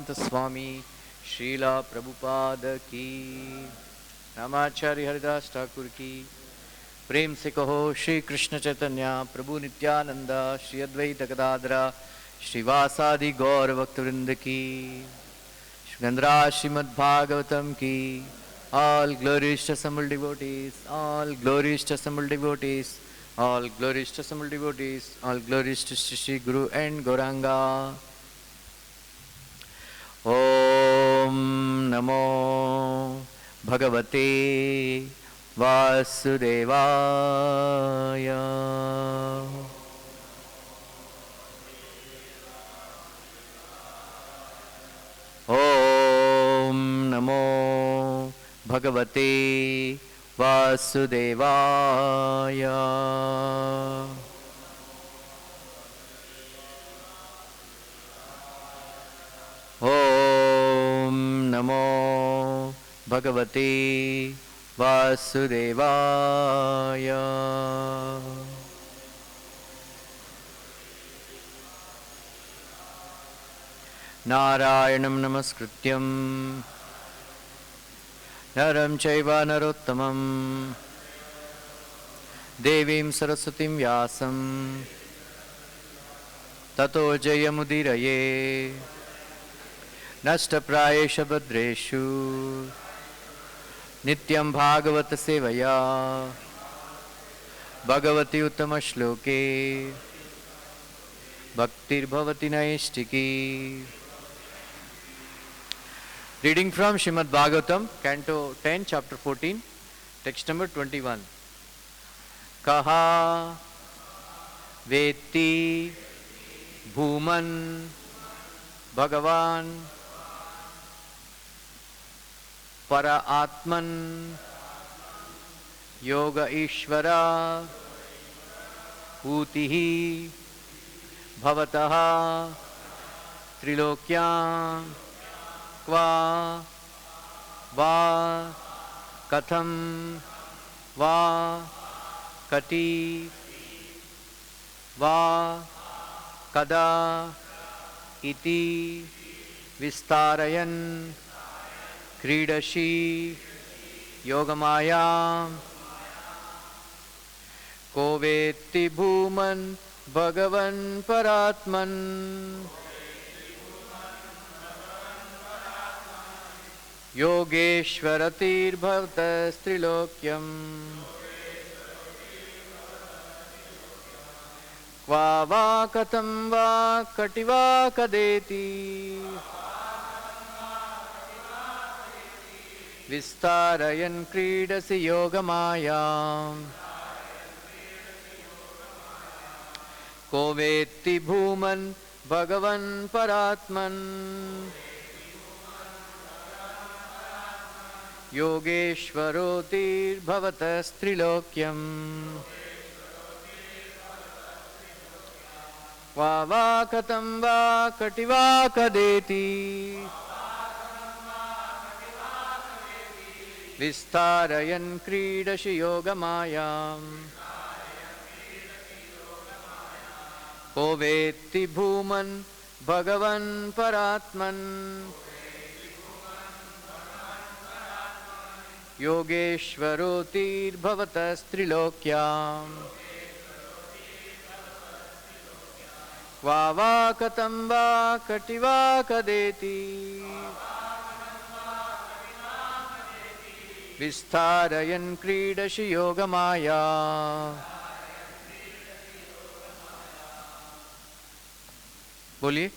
भक्तिवेदांत स्वामी श्रीला प्रभुपाद की, रामाचार्य हरिदास ठाकुर की। प्रेम से कहो श्री कृष्ण चैतन्य प्रभु नित्यानंद श्री अद्वैत गदाधर श्रीवासादि गौर भक्तवृंद की। गंधरा श्रीमद् भागवतम की। All glories to assembled devotees, all glories to assembled devotees, all glories to assembled devotees, all glories to Shri Guru and Gauranga. Om Namo Bhagavate Vasudevaya. Om Namo Bhagavate Vasudevaya. Om Namo Bhagavate Vasudevaya. Narayanam namaskrityam Naram chaiva narottamam Devim saraswatim vyasam Tato jayamudiraye Nashtaprayesha bhadreshu Nityam bhagavata sevaya Bhagavati uttama shloke Bhaktir bhavati naistiki. Reading from Srimad Bhagavatam, Canto 10, Chapter 14, text number 21. Kaha Veti Bhuman Bhagavan Para Atman Yoga Ishvara Utihi Bhavataha Trilokyam Kva Va Katham Va Kati Va Kada Iti Vistarayan Kridashi Yogamaya Koveti Bhuman Bhagavan Paratman Yogeshwaratir Bhavtas Trilokyam Kva va katam va kativa kadeti Vistarayan kridasi yogamayam Koveti bhuman Bhagavan Paratman Yogeshwarotir Bhavatas Trilokyam Kva va katam va kativa kadeti Vistarayan kridashi yogamayam Koveti bhuman Bhagavan Paratman Yogeshwarotir Bhavatas Trilokyam Kva va katam va kativa kadeti Vistarayan kridashi yogamaya. बोलिए।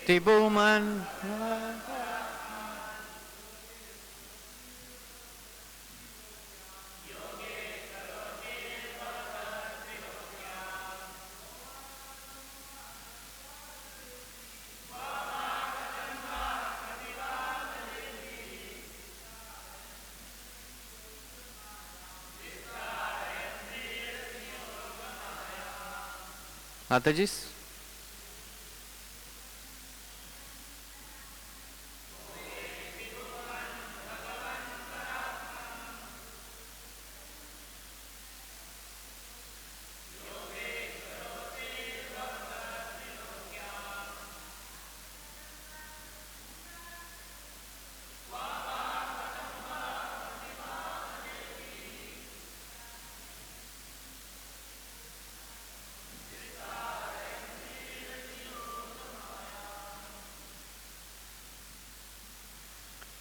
Tibuman. Matajis?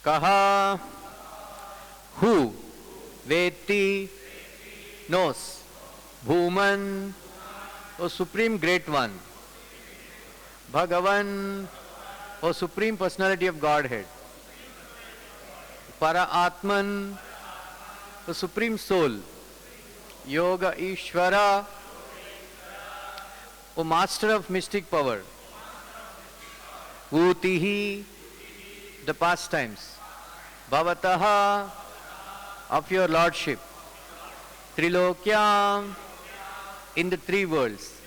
Kaha, who, Veti, knows, Bhuman, O Supreme Great One, Bhagavan, O Supreme Personality of Godhead, Para Atman, O Supreme Soul, Yoga Ishvara, O Master of Mystic Power, Utihi, the pastimes, Bhavataha, of your Lordship, Trilokyam, in the three worlds,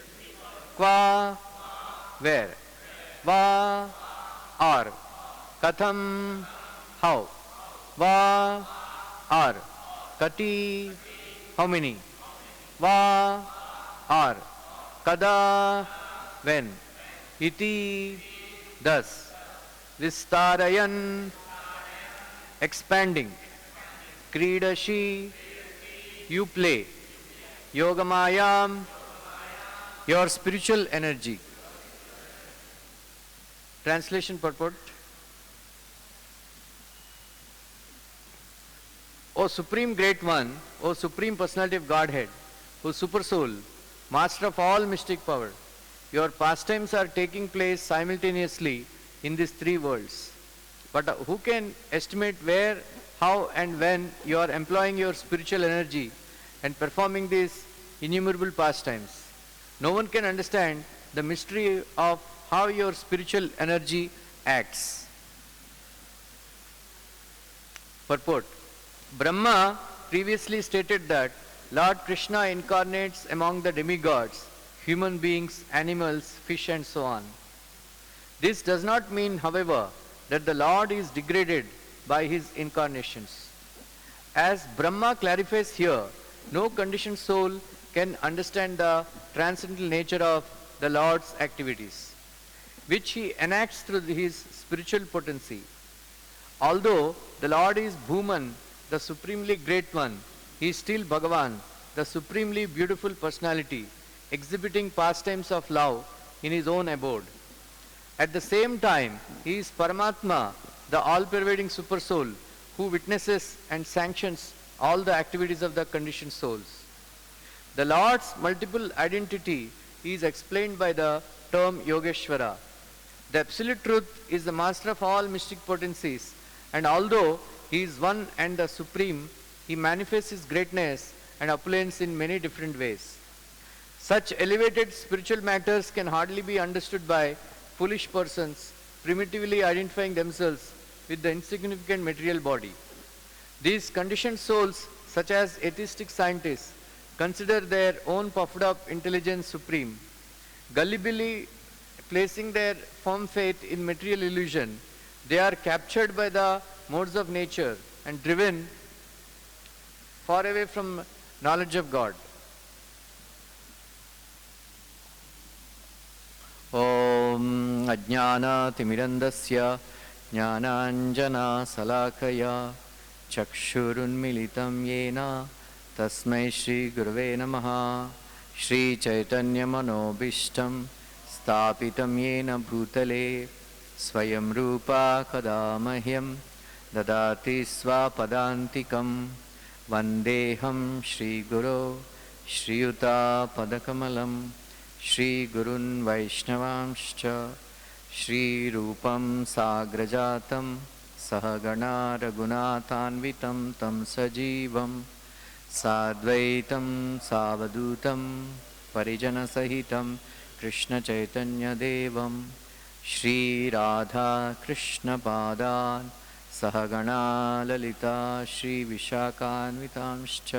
Qua, where, Va, or, Katham, how, Va, or, Kati, how many, Va, or, Kada, when, Iti, thus, Vistarayan, expanding, Kridashi, you play, Yogamayam, your spiritual energy. Translation purport. O Supreme Great One, O Supreme Personality of Godhead, O Super Soul, Master of all mystic power, your pastimes are taking place simultaneously in these three worlds. But who can estimate where, how and when you are employing your spiritual energy and performing these innumerable pastimes? No one can understand the mystery of how your spiritual energy acts. Purport. Brahma previously stated that Lord Krishna incarnates among the demigods, human beings, animals, fish and so on. This does not mean, however, that the Lord is degraded by his incarnations. As Brahma clarifies here, no conditioned soul can understand the transcendental nature of the Lord's activities, which he enacts through his spiritual potency. Although the Lord is Bhuman, the supremely great one, he is still Bhagavan, the supremely beautiful personality, exhibiting pastimes of love in his own abode. At the same time, he is Paramatma, the all-pervading super soul, who witnesses and sanctions all the activities of the conditioned souls. The Lord's multiple identity is explained by the term Yogeshwara. The Absolute Truth is the master of all mystic potencies, and although he is one and the supreme, he manifests his greatness and opulence in many different ways. Such elevated spiritual matters can hardly be understood by foolish persons primitively identifying themselves with the insignificant material body. These conditioned souls, such as atheistic scientists, consider their own puffed up intelligence supreme. Gullibly placing their firm faith in material illusion, they are captured by the modes of nature and driven far away from knowledge of God. Om Ajnana Timirandasya Jnananjana Salakaya Chakshurunmilitam Yena Tasmai Shri Gurave Namaha Shri Chaitanya Manobishtam Stapitam Yena Bhutale Swayam Rupa Kadamahyam Dadati Swapadantikam Vandeham Shri Guru Shri Yuta Padakamalam Shri Gurun Vaishnavamscha श्रीरूपं साग्रजातं सहगणा रघुनाथान्वितं तं सजीवं साद्वैतं सावधूतं परिजनसहितं कृष्णचैतन्यदेवं श्रीराधाकृष्णपादान् सहगणा ललिता श्रीविशाखान्वितांश्च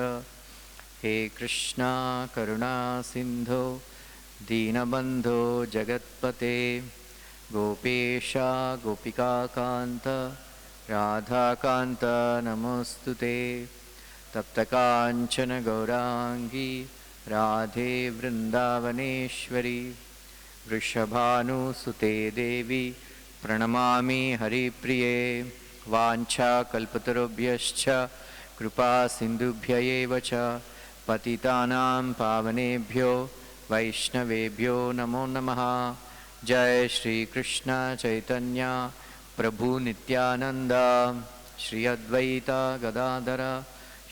हे कृष्णा करुणा सिन्धो दीनबन्धो जगत्पते गोपेशा गोपिकान्त राधाकान्त नमोऽस्तुते तप्तकाञ्चन गौराङ्गी राधे वृन्दावनेश्वरी वृषभानुसुते देवी प्रणमामि हरिप्रिये वाञ्छाकल्पतरुभ्यश्च कृपा सिन्धुभ्य एव च पतितानां पावनेभ्यो वैष्णवेभ्यो नमो नमः। जय श्री कृष्ण चैतन्य प्रभु नित्यानंद श्री अद्वैत गदाधर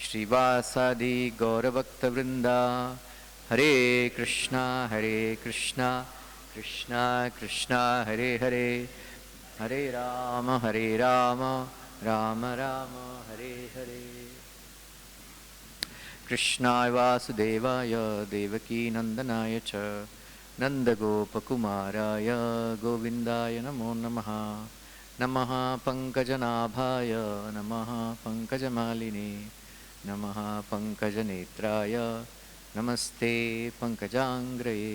श्रीवासादि गौरभक्तवृंदा। हरे कृष्णा कृष्णा कृष्णा हरे हरे, हरे राम राम राम हरे हरे। कृष्णाय वासुदेवाय देवकी नंदनाय च नन्दगोपकुमाराय गोविन्दाय नमो नमः। नमः पङ्कजनाभाय नमः पङ्कजमालिने नमः पङ्कजनेत्राय नमस्ते पङ्कजाङ्ग्रये।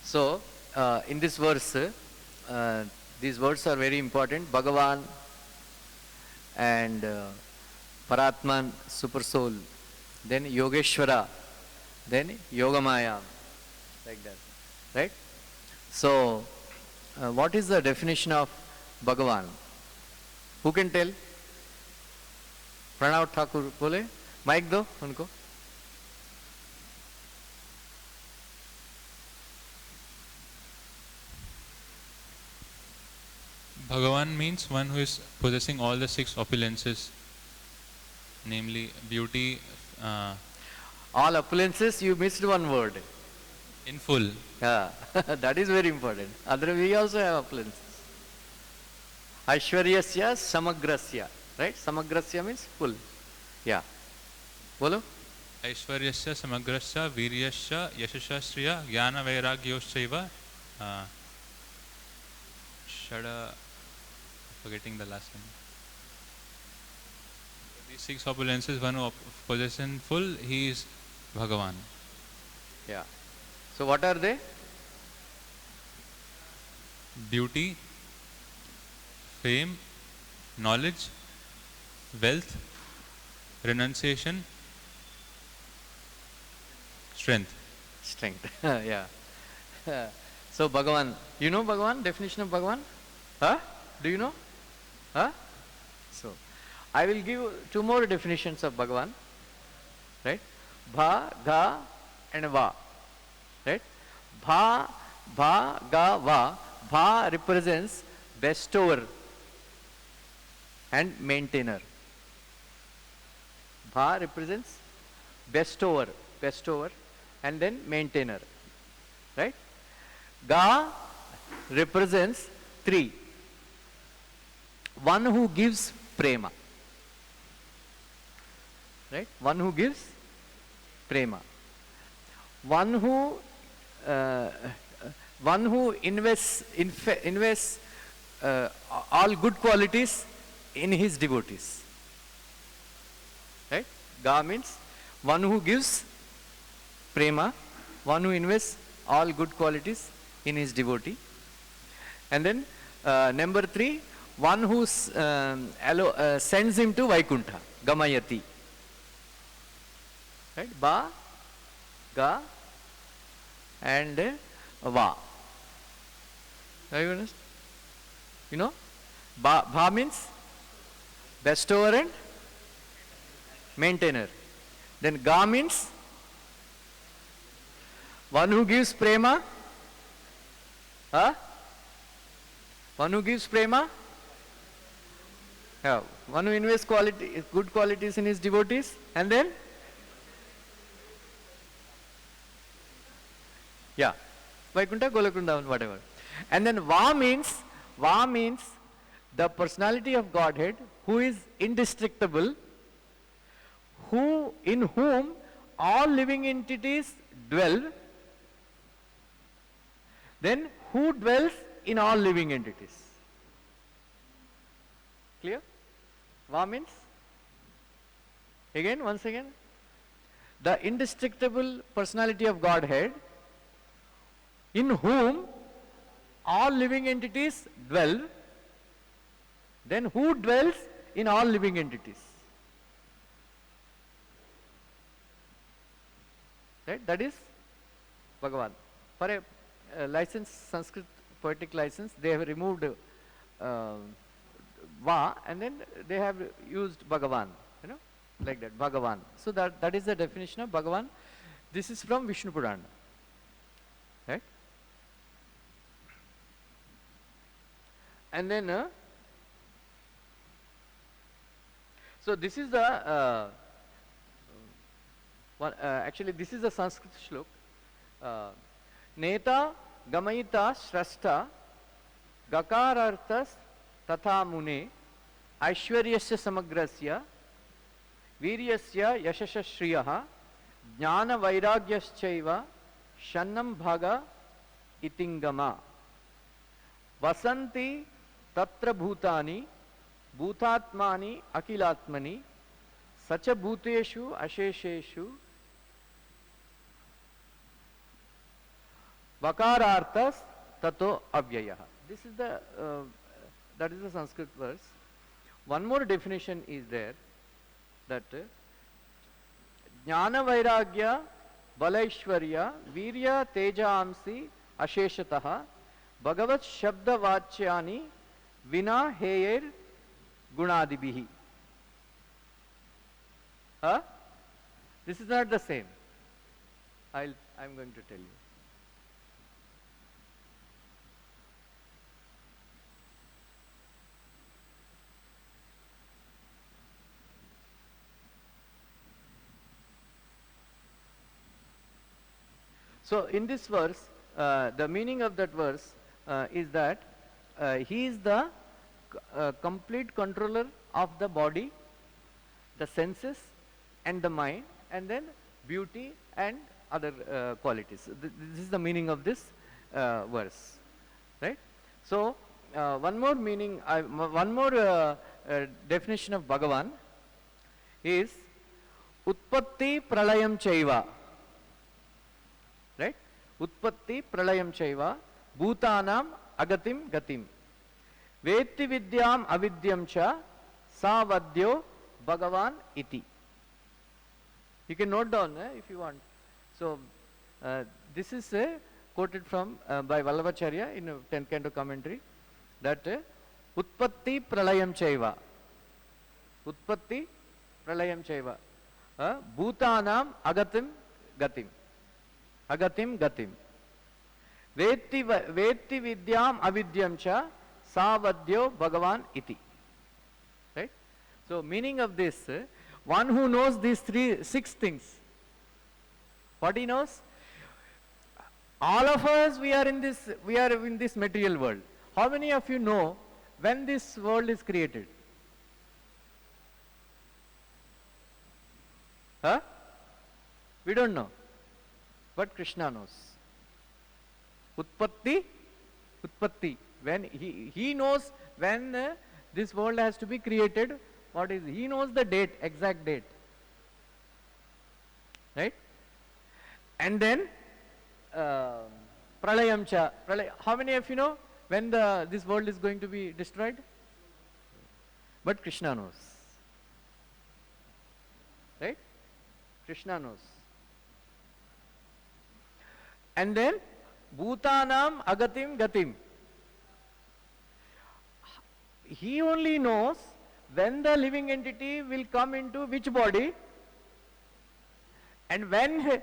So in this verse, these words are very important. Bhagavan and Paratman, Super Soul, then Yogeshwara, then Yogamaya, like that, right? So, what is the definition of Bhagavan? Who can tell? Pranav Thakur bole, mic do unko. Bhagavan means one who is possessing all the six opulences, namely beauty. All opulences, you missed one word. In full. Yeah, that is very important. Otherwise, we also have opulences. Aishwaryasya samagrasya, right? Samagrasya means full. Yeah. Bolo? Aishwaryasya samagrasya viryasya yashasya shriya jnana vairagyosaiva shada. Forgetting the last one. These six opulences, one who possesses in full, he is Bhagavan. Yeah. So what are they? Beauty, fame, knowledge, wealth, renunciation, strength. Strength. Yeah. So Bhagavan, you know Bhagavan? Definition of Bhagavan? Huh? Do you know? Huh? So, I will give two more definitions of Bhagavan, right? Bha, Ga and Va, right? Bha, Ga, Va. Bha represents bestower and maintainer. Bha represents bestower and then maintainer, right? Ga represents three. One who gives prema, right? One who gives prema. One who invests all good qualities in his devotees, right? Ga means one who gives prema, one who invests all good qualities in his devotee. And then number three, one who sends him to Vaikuntha, Gamayati. Right? Ba, Ga, and Va. Are you understand? You know? Ba means bestower and maintainer. Then Ga means one who gives prema. Huh? One who gives prema. Yeah. One who invests good qualities in his devotees. And then Yeah, Vaikuntha, Golokunda, whatever. And then Va means the personality of Godhead who is indestructible, in whom all living entities dwell. Then who dwells in all living entities? Clear? Va means? Again, once again. The indestructible personality of Godhead in whom all living entities dwell. Then who dwells in all living entities? Right? That is Bhagavan. For a license, Sanskrit poetic license, they have removed Va and then they have used Bhagavan, you know, like that, Bhagavan. So that is the definition of Bhagavan. This is from Vishnu Purana. Right? And then, so this is the, actually this is the Sanskrit shlok. Neta Gamayita Shrastha Gakararthas Tatha Mune Aishwaryasya Samagrasya Viryasya Yashasha Shriyaha Jnana Vairagyashchaiva Shannam Bhaga Itingama Vasanti Tatra Bhutani Bhutatmani Akilatmani Sacha Bhuteshu Ashesheshu Vakararthas Tato Avyayaha. This is the that is the Sanskrit verse. One more definition is there, that Jnana Vairagya Balaishwarya Virya Teja Amsi Asheshataha Bhagavat Shabda Vachyani Vina Heyer Gunadibihi. This is not the same. I'm going to tell you. So in this verse, the meaning of that verse is that he is the complete controller of the body, the senses and the mind, and then beauty and other qualities. This is the meaning of this verse, right? So one more meaning, one more definition of Bhagavan is Utpatti Pralayam Chaiva. Right? Utpatti Pralayam Chaiva Bhutanam Agatim Gatim Vetti Vidyam Avidyam Cha Savadyo Bhagavan Iti. You can note down if you want. So this is quoted from by Vallabhacharya in a 10th canto commentary, that Utpatti Pralayam Chaiva Utpatti Pralayam Chaiva Bhutanam Agatim Gatim Agatim Gatim Vetti Vidyam Avidyam Cha Savadyo Bhagavan Iti. Right? So meaning of this, one who knows these 6 things, what he knows? All of us, we are in this material world. How many of you know when this world is created? We don't know. But Krishna knows. Utpatti, when he knows when this world has to be created, he knows the date, exact date. Right? And then Pralayam Cha. How many of you know when this world is going to be destroyed? But Krishna knows. Right? Krishna knows. And then Bhutanam Agatim Gatim. He only knows when the living entity will come into which body and when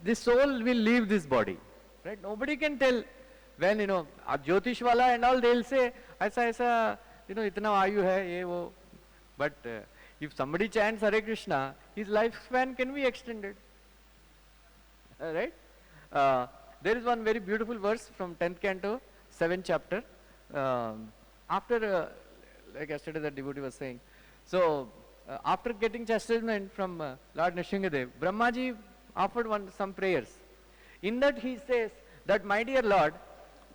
the soul will leave this body. Right? Nobody can tell when, Jyotish wala and all, they'll say, aisa, itna ayu hai, ye wo. But if somebody chants Hare Krishna, his lifespan can be extended. Right? There is one very beautiful verse from 10th canto, 7th chapter. After, like yesterday the devotee was saying, so after getting chastisement from Lord Nrsingadev, Brahmaji offered some prayers. In that he says that, my dear Lord,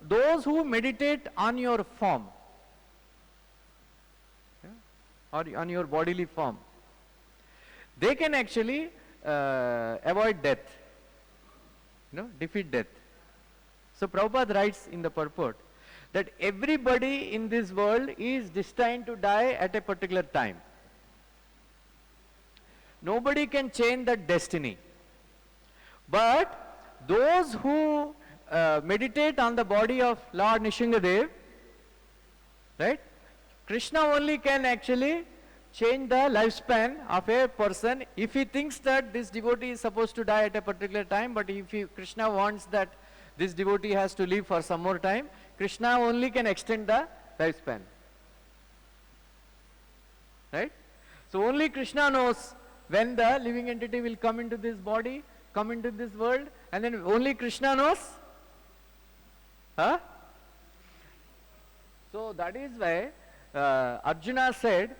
those who meditate on your form, or on your bodily form, they can actually avoid death, defeat death. So Prabhupada writes in the purport that everybody in this world is destined to die at a particular time. Nobody can change that destiny. But those who meditate on the body of Lord Nrsingadev, right? Krishna only can actually change the lifespan of a person if he thinks that this devotee is supposed to die at a particular time, but if Krishna wants that this devotee has to live for some more time, Krishna only can extend the lifespan. Right? So only Krishna knows when the living entity will come into this body, come into this world, and then only Krishna knows. Huh? So that is why Arjuna said,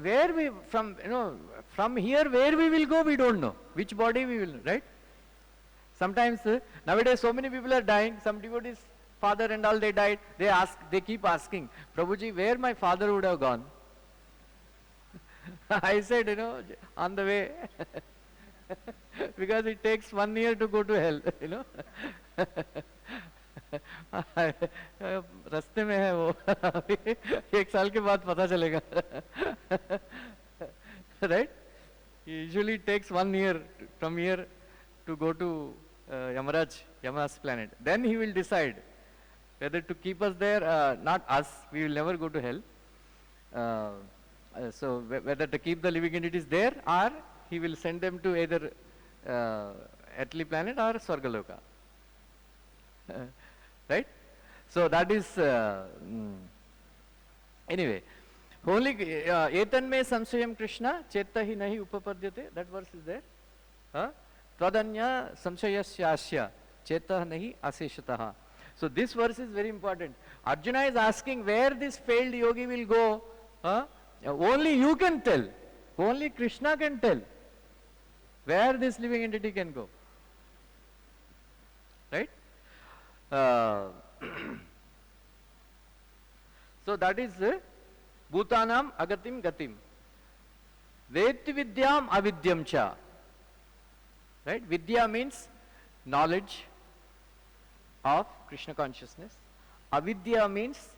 where we from here where we will go, we don't know. Which body we will, right? Sometimes nowadays so many people are dying. Some devotees, father and all, they died. They keep asking, Prabhuji, where my father would have gone? I said, on the way. Because it takes 1 year to go to hell, रास्ते में है वो, 1 साल के बाद पता चलेगा. Right? Usually it takes 1 year from here to go to Yama's planet. Then he will decide whether to keep us there, not us, we will never go to hell. So whether to keep the living entities there, or he will send them to either earthly planet or Swargaloka. Right? So that is, anyway, only etanme samsayam Krishna chetta hi nahi upapadyate, that verse is there. Tadanya samsayasyasya chetta nahi aseshataha. So this verse is very important. Arjuna is asking where this failed yogi will go. Only you can tell. Only Krishna can tell where this living entity can go. Right? So that is Bhutanam agatim gatim. Veti vidyam avidyam cha. Right? Vidya means knowledge of Krishna consciousness. Avidya means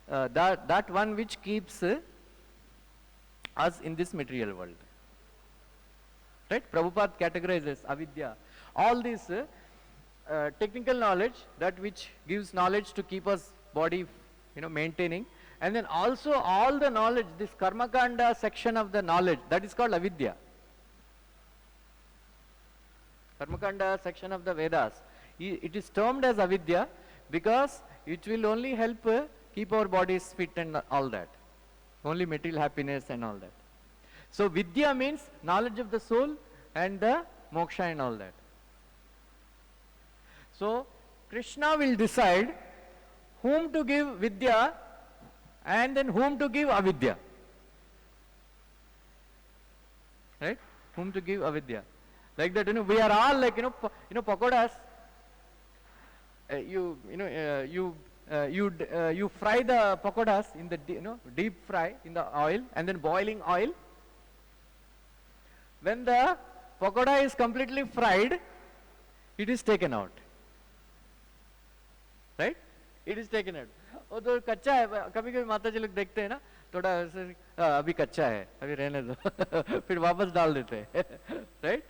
that one which keeps us in this material world. Right? Prabhupada categorizes avidya. All this technical knowledge, that which gives knowledge to keep us body, maintaining, and then also all the knowledge, this karmakanda section of the knowledge, that is called avidya. Karmakanda section of the Vedas, it is termed as avidya because it will only help keep our bodies fit and all that. Only material happiness and all that. So vidya means knowledge of the soul and the moksha and all that. So Krishna will decide whom to give vidya and then whom to give avidya. Right? Whom to give avidya. Like that, we are all like, pakodas. You fry the pakodas in the deep fry in the oil, and then boiling oil. When the pakoda is completely fried, it is taken out. Right? It is taken out. वो तो कच्चा है, कभी कभी माता जी लोग देखते हैं ना, थोड़ा अभी कच्चा है, अभी रहने दो, फिर वापस डाल देते हैं. Right?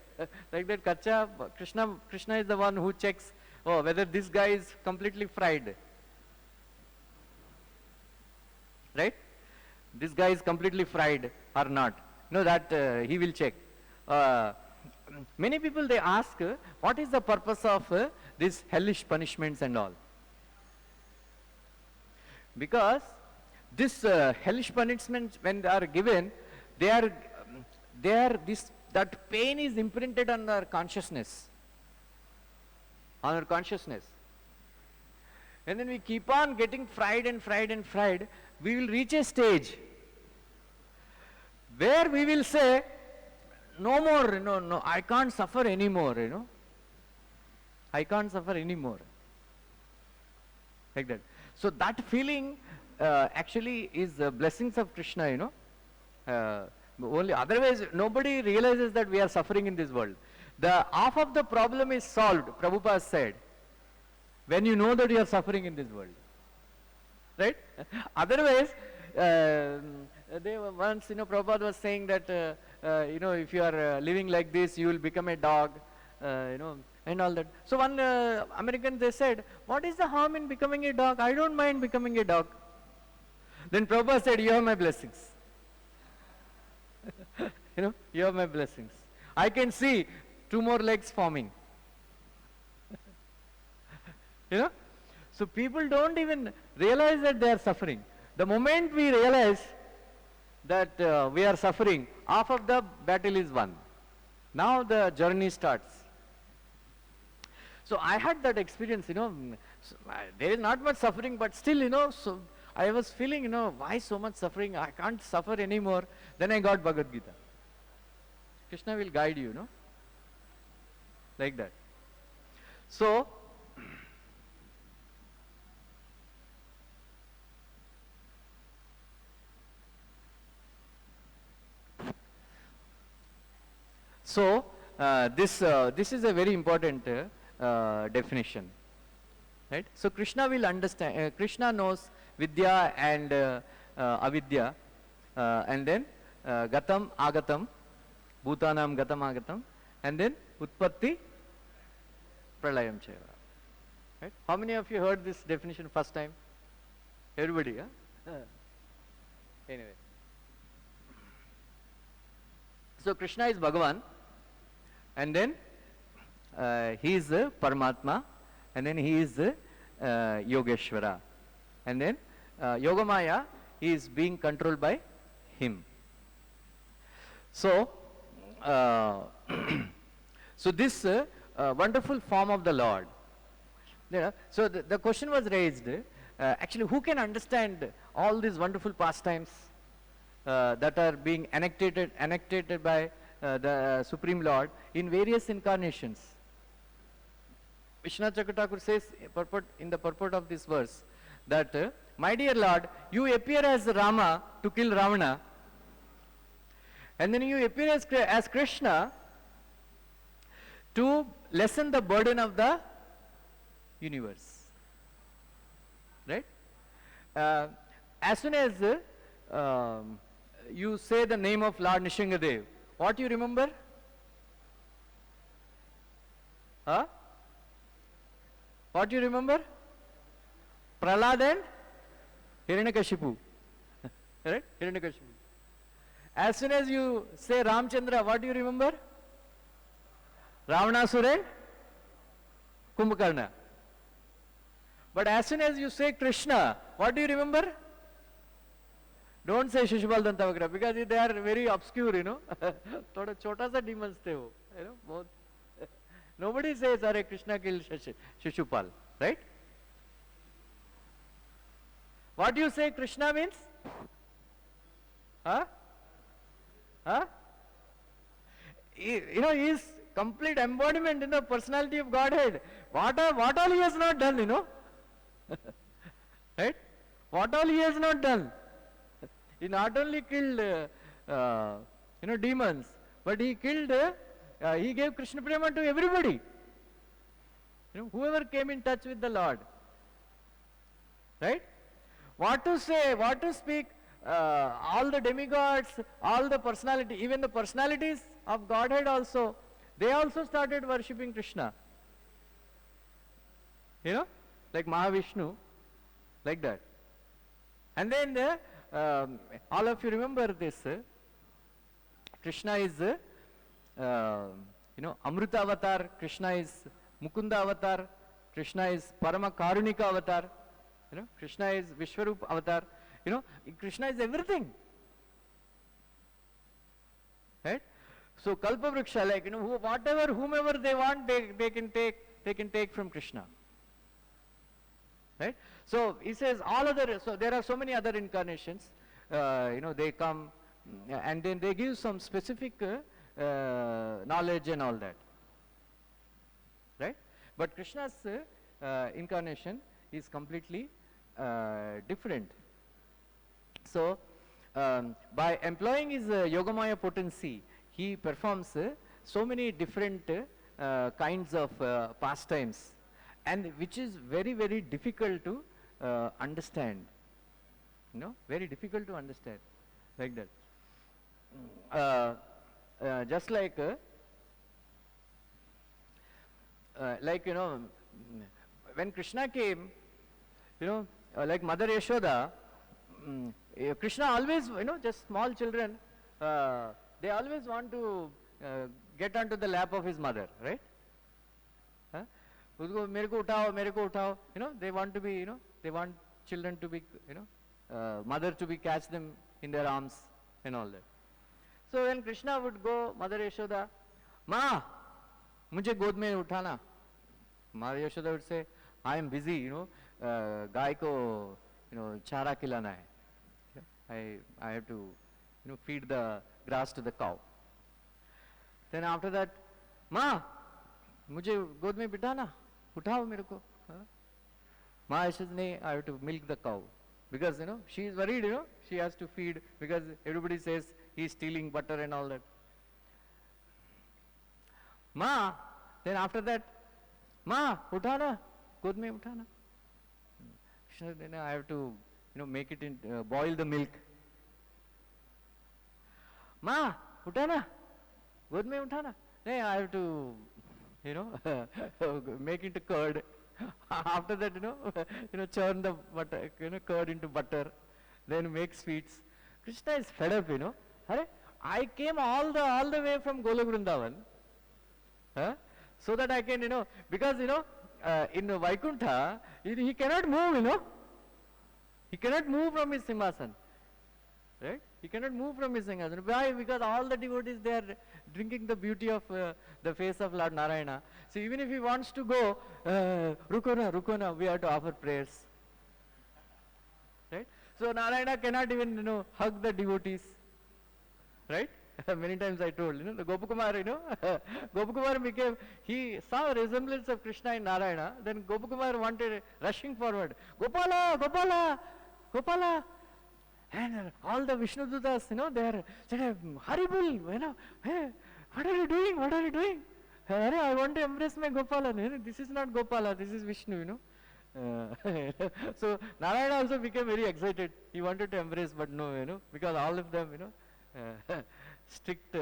Like that, kacha, Krishna is the one who checks, whether this guy is completely fried. Right? This guy is completely fried or not. That he will check. Many people, they ask, what is the purpose of these hellish punishments and all? Because this hellish punishments, when they are given, that pain is imprinted on our consciousness. on our consciousness. And then we keep on getting fried and fried and fried. We will reach a stage where we will say, no more, no, I can't suffer anymore, I can't suffer anymore. Like that. So that feeling actually is blessings of Krishna, only otherwise nobody realizes that we are suffering in this world. The half of the problem is solved, Prabhupada said, when you know that you are suffering in this world. Right? Otherwise, they were once, Prabhupada was saying that, if you are living like this, you will become a dog, and all that. So one American, they said, what is the harm in becoming a dog? I don't mind becoming a dog. Then Prabhupada said, you have my blessings. You have my blessings. I can see 2 more legs forming. So people don't even realize that they are suffering. The moment we realize that we are suffering, half of the battle is won. Now the journey starts. So I had that experience, there is not much suffering, but still, so I was feeling, why so much suffering? I can't suffer anymore. Then I got Bhagavad Gita. Krishna will guide you, like that. So, this is a very important definition, right? So Krishna will understand. Krishna knows Vidya and Avidya, and then Gatam, Agatam, Bhutanam, Gatam, Agatam, and then Utpatti, Pralayam Cheva. Right? How many of you heard this definition first time? Everybody, huh? Anyway. So Krishna is Bhagavan, and then he is Paramatma, and then he is Yogeshwara, and then Yogamaya is being controlled by him. So, so this wonderful form of the Lord. So the question was raised, actually who can understand all these wonderful pastimes that are being enacted by the Supreme Lord in various incarnations? Vishwanath Chakravarti says in the purport of this verse that, my dear Lord, you appear as Rama to kill Ravana, and then you appear as Krishna to lessen the burden of the universe. Right? As soon as you say the name of Lord Nishingadev, what do you remember? Huh? What do you remember? Prahlad and Hiranyakashipu. Right? Hiranyakashipu. As soon as you say Ramchandra, what do you remember? Ravanasura and Kumbhakarna. But as soon as you say Krishna, what do you remember? Don't say Shishupal Dantavakra, because they are very obscure, Thoda chota sa demons the ho, both. Nobody says, Hare Krishna killed Shishupal, right? What do you say Krishna means? Huh? Huh? He is complete embodiment in the personality of Godhead. What all he has not done, right? What all he has not done. He not only killed, demons, but he killed, he gave Krishna Prema to everybody. Whoever came in touch with the Lord. Right? What to say, what to speak, all the demigods, all the personality, even the personalities of Godhead also, they also started worshipping Krishna. Like Mahavishnu, like that. And then all of you remember this, Krishna is, Amrita avatar, Krishna is Mukunda avatar, Krishna is Parama Karunika avatar, Krishna is Vishwarup avatar, Krishna is everything. Right? So Kalpavriksha, like, whomever they want, they can take they can take from Krishna. Right? So he says all other, so there are so many other incarnations, they come and then they give some specific knowledge and all that. Right? But Krishna's incarnation is completely different. So by employing his Yogamaya potency, he performs so many different kinds of pastimes, and which is very, very difficult to understand. Very difficult to understand, like that. Just like when Krishna came, like Mother Yashoda, Krishna always, just small children, they always want to get onto the lap of his mother, right? उसको मेरे को उठाओ, they want to be, they want children to be, mother to be catch them in their arms and all that. So when Krishna would go, Mother Yashoda, Ma, मुझे गोद में उठाना. Mother Yashoda would say, I am busy, गाय को, चारा खिलाना है. I have to, feed the grass to the cow. Then after that, Ma, मुझे गोद में बिठाना, उठाओ मेरे को. Ma says, नहीं, I have to milk the cow. Because, she is worried, she has to feed, because everybody says he is stealing butter and all that. Ma, then after that, Ma, उठाना, गोद में उठाना. Then I have to, make it in, boil the milk. Ma, उठाना, गोद में उठाना. Then I have to, make it curd. After that, churn the butter, curd into butter, then make sweets. Krishna is fed up, I came all the way from Golok Vrindavan, so that I can, because, in Vaikuntha, he cannot move, he cannot move from his Simhasan. Right? He cannot move from his Simhasan. Why? Because all the devotees, they are drinking the beauty of the face of Lord Narayana. So even if he wants to go, ruko na, we have to offer prayers. Right? So Narayana cannot even, hug the devotees. Right? Many times I told, the Gopakumar, Gopakumar became, he saw a resemblance of Krishna in Narayana, then Gopakumar wanted, rushing forward, Gopala, Gopala, Gopala. And all the Vishnudutas, they are saying, Haribol, hey, what are you doing? What are you doing? I want to embrace my Gopala. This is not Gopala, this is Vishnu, So Narayana also became very excited. He wanted to embrace, but no, because all of them, strict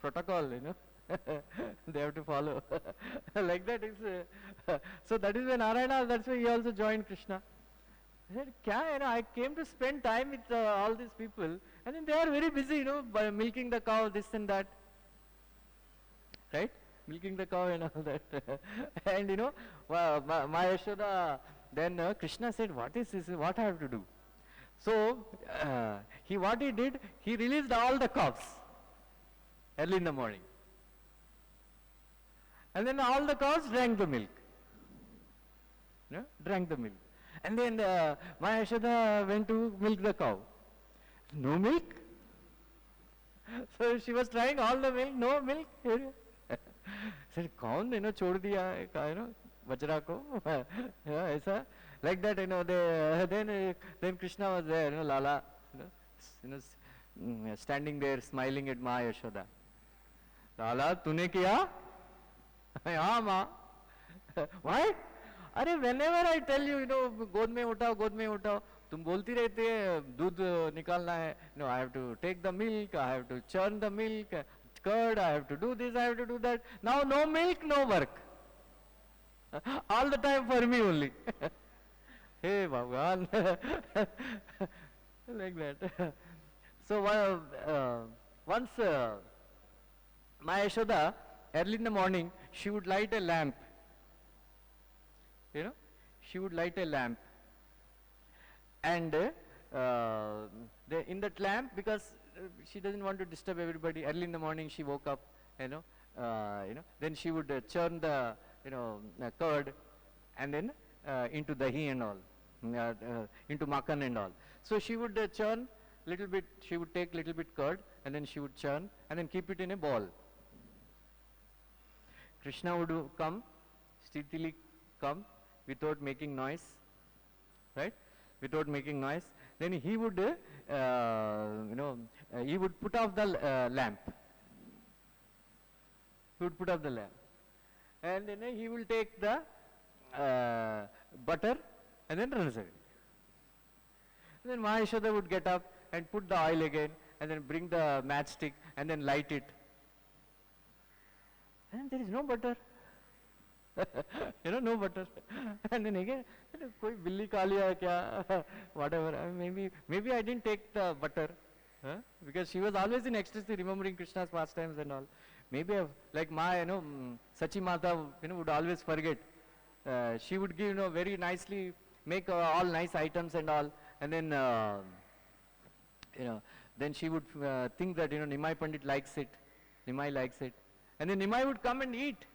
protocol, they have to follow. Like that is, so that is when Narayana, that's why he also joined Krishna. He said, I came to spend time with all these people, and then they are very busy, by milking the cow, this and that. Right? Milking the cow and all that. And my Yashoda, then Krishna said, what is this? What I have to do? So, what he did, he released all the cows early in the morning. And then all the cows drank the milk. Drank the milk. And then my Yashoda went to milk the cow. No milk? So she was trying all the milk, no milk. Said, kaun, chhod diya, Vajra ko. Aisa. Like that, then Krishna was there, Lala, standing there smiling at Ma Yashoda. Lala, tune kiya? Yeah, Ma. Why? अरे whenever I tell you, गोद में उठाओ, तुम बोलती रहती है दूध निकालना है, I have to take the milk, I have to churn the milk, curd, I have to do this, I have to do that. Now no milk, no work. All the time for me only. Hey Bhagwan. Like that. So once my Yashoda, early in the morning, she would light a lamp. She would light a lamp, and in that lamp, because she doesn't want to disturb everybody, early in the morning she woke up, then she would churn the curd, and then into dahi and all, into makan and all. So she would churn little bit, she would take little bit curd and then she would churn and then keep it in a ball. Krishna would come, stealthily come, without making noise, right? Without making noise. Then he would, he would put off the lamp. He would put off the lamp. And then he will take the butter and then runs away. And then Mahayashoda would get up and put the oil again and then bring the matchstick and then light it. And there is no butter. No butter. And then again, koi billi kha liya kya, whatever. Maybe I didn't take the butter, because she was always in ecstasy, remembering Krishna's pastimes and all. Maybe like Sachi Mata, would always forget. She would give, very nicely make all nice items and all, and then, then she would think that Nimai Pandit likes it, Nimai likes it, and then Nimai would come and eat.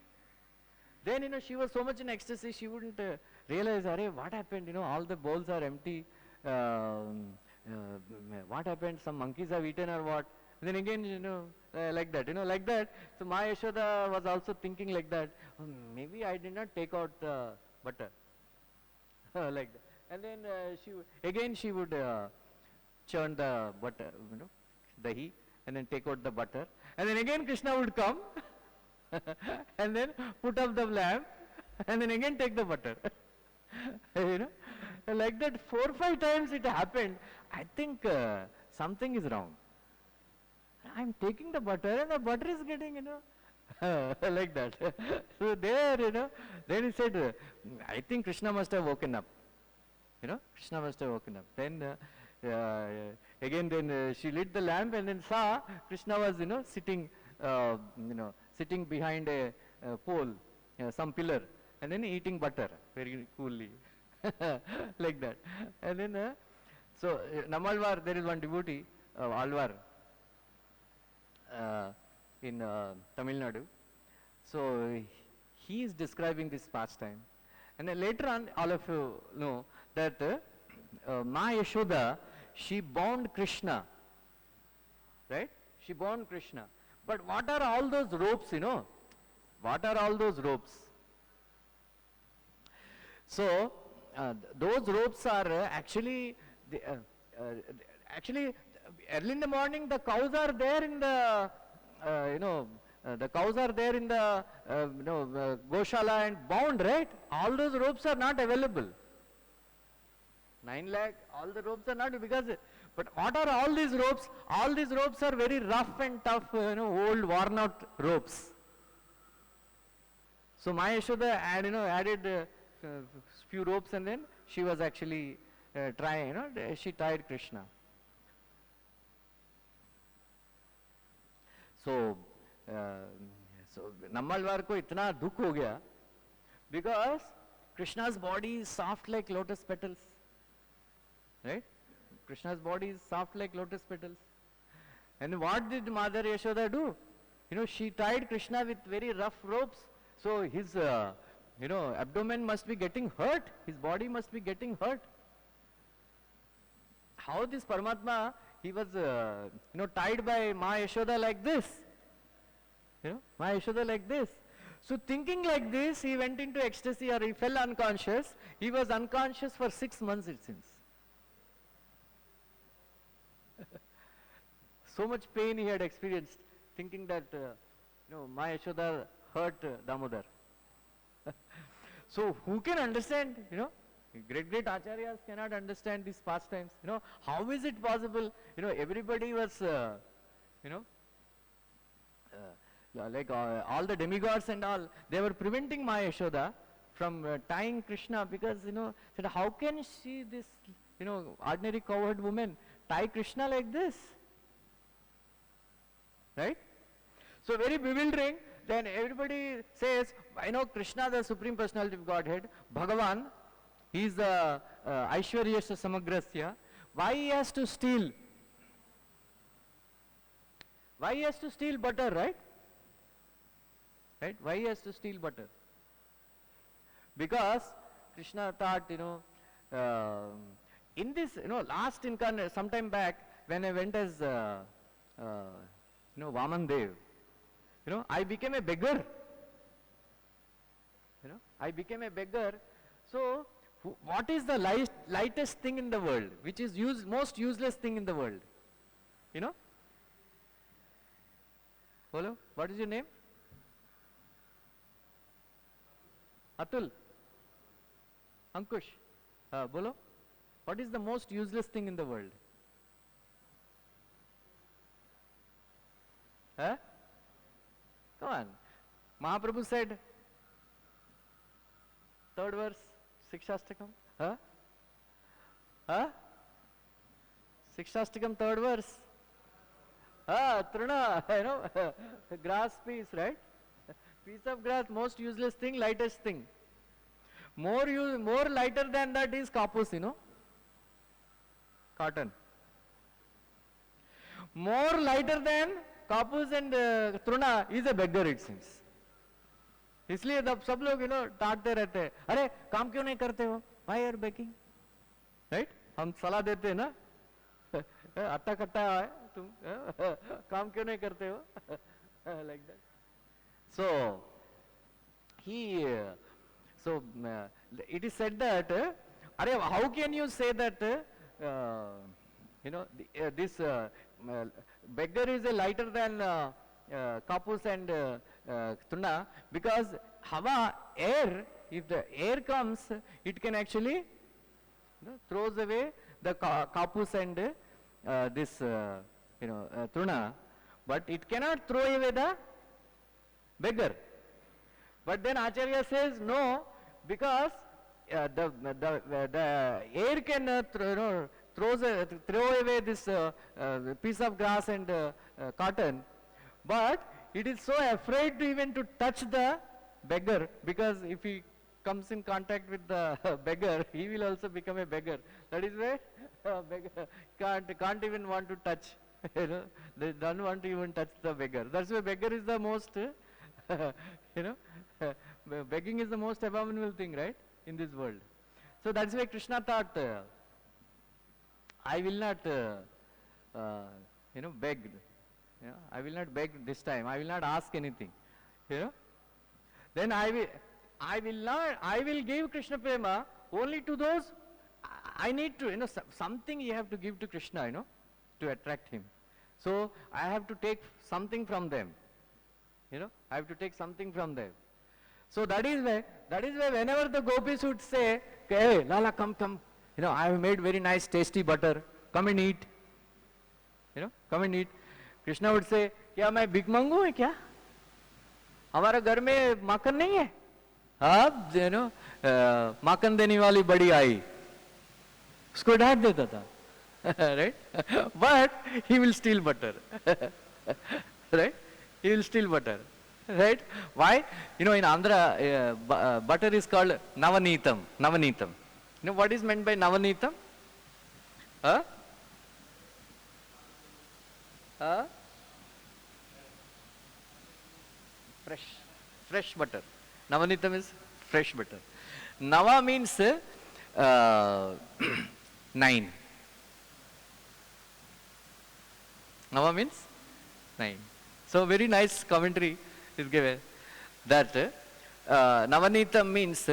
Then she was so much in ecstasy, she wouldn't realize, Arey, what happened? All the bowls are empty. What happened? Some monkeys have eaten or what? And then again, like that, like that. So Maya Yashoda was also thinking like that. Maybe I did not take out the butter, like that. And then she would churn the butter, dahi, and then take out the butter. And then again Krishna would come. And then put up the lamp and then again take the butter. Like that 4 or 5 times it happened. I think something is wrong. I'm taking the butter and the butter is getting, like that. So there, then he said, I think Krishna must have woken up. Krishna must have woken up. Then again, then she lit the lamp and then saw Krishna was, sitting, sitting behind a pole, some pillar, and then eating butter very coolly, like that. And then, so Namalvar, there is one devotee, Alvar, in Tamil Nadu. So he is describing this pastime. And then later on, all of you know that Ma Yashoda, she bound Krishna, right? She bound Krishna. But what are all those ropes, What are all those ropes? So, those ropes are actually, actually, early in the morning, the cows are there in the, the cows are there in the, Goshala and bound, right? All those ropes are not available. 9 lakh, all the ropes are not, because, but what are all these ropes? All these ropes are very rough and tough, old worn out ropes. So Maya Yashoda added few ropes and then she was actually trying, she tied Krishna. So, Nammalwar ko itna dukh ho gaya because Krishna's body is soft like lotus petals. Right? Krishna's body is soft like lotus petals. And what did Mother Yashoda do? She tied Krishna with very rough ropes. So his, abdomen must be getting hurt. His body must be getting hurt. How this Paramatma, he was, tied by Ma Yashoda like this. Ma Yashoda like this. So thinking like this, he went into ecstasy or he fell unconscious. He was unconscious for 6 months, it seems. So much pain he had experienced, thinking that, Ma Yashoda hurt Damodar. So who can understand, great acharyas cannot understand these pastimes. How is it possible? Everybody was, like all the demigods and all, they were preventing Ma Yashoda from tying Krishna because, said, how can she, this, ordinary cowherd woman, tie Krishna like this? Right? So very bewildering. Then everybody says, Krishna, the Supreme Personality of Godhead, Bhagavan, he is the Aishwaryasya Samagrasya. Why he has to steal? Why he has to steal butter, right? Right? Why he has to steal butter? Because Krishna thought, in this, last incarnate, sometime back, when I went as, Vaman Dev, I became a beggar. I became a beggar. So, what is the lightest thing in the world? Which is most useless thing in the world? Hello, what is your name? Atul? Ankush? Bolo? What is the most useless thing in the world? Huh? Come on. Mahaprabhu said, third verse, Sikshastakam. Huh? Huh? Sikshastakam, third verse. Truna, grass piece, right? Piece of grass, most useless thing, lightest thing. More lighter than that is kapus, cotton. More lighter than kapus and truna is a beggar, it seems. इसलिए तब सब लोग डांटते रहते हैं, अरे काम क्यों नहीं करते हो, why are begging, right? हम सलाह देते हैं ना, अट्टा कट्टा है तुम, काम क्यों नहीं करते हो, like that. So it is said that, how can you say that, this beggar is a lighter than kapus and tuna, because hava, air, if the air comes, it can actually throws away the kapus and this tuna, but it cannot throw away the beggar. But then Acharya says no, because the air can throw away this piece of grass and cotton, but it is so afraid to even to touch the beggar, because if he comes in contact with the beggar, he will also become a beggar. That is why beggar can't even want to touch. They don't want to even touch the beggar. That's why beggar is the most, begging is the most abominable thing, right, in this world. So that's why Krishna thought, I will not, beg. I will not beg this time. I will not ask anything. Then I will give Krishna prema only to those I need to, something you have to give to Krishna, to attract him. So I have to take something from them. I have to take something from them. So that is why whenever the gopis would say, hey, Lala, come, I have made very nice tasty butter, come and eat. Come and eat. Krishna would say, क्या मैं भिख मांगू है क्या? हमारा घर में माखन नहीं है? अब माखन देने वाली बड़ी आई, उसको डांट देता था, right? But he will steal butter, right? He will steal butter, right? Why? In Andhra, butter is called Navanitam. Navanitam. What is meant by Navanitam? Fresh butter. Navanitam is fresh butter. Nava means 9. Nava means 9. So very nice commentary is given that Navanitam means,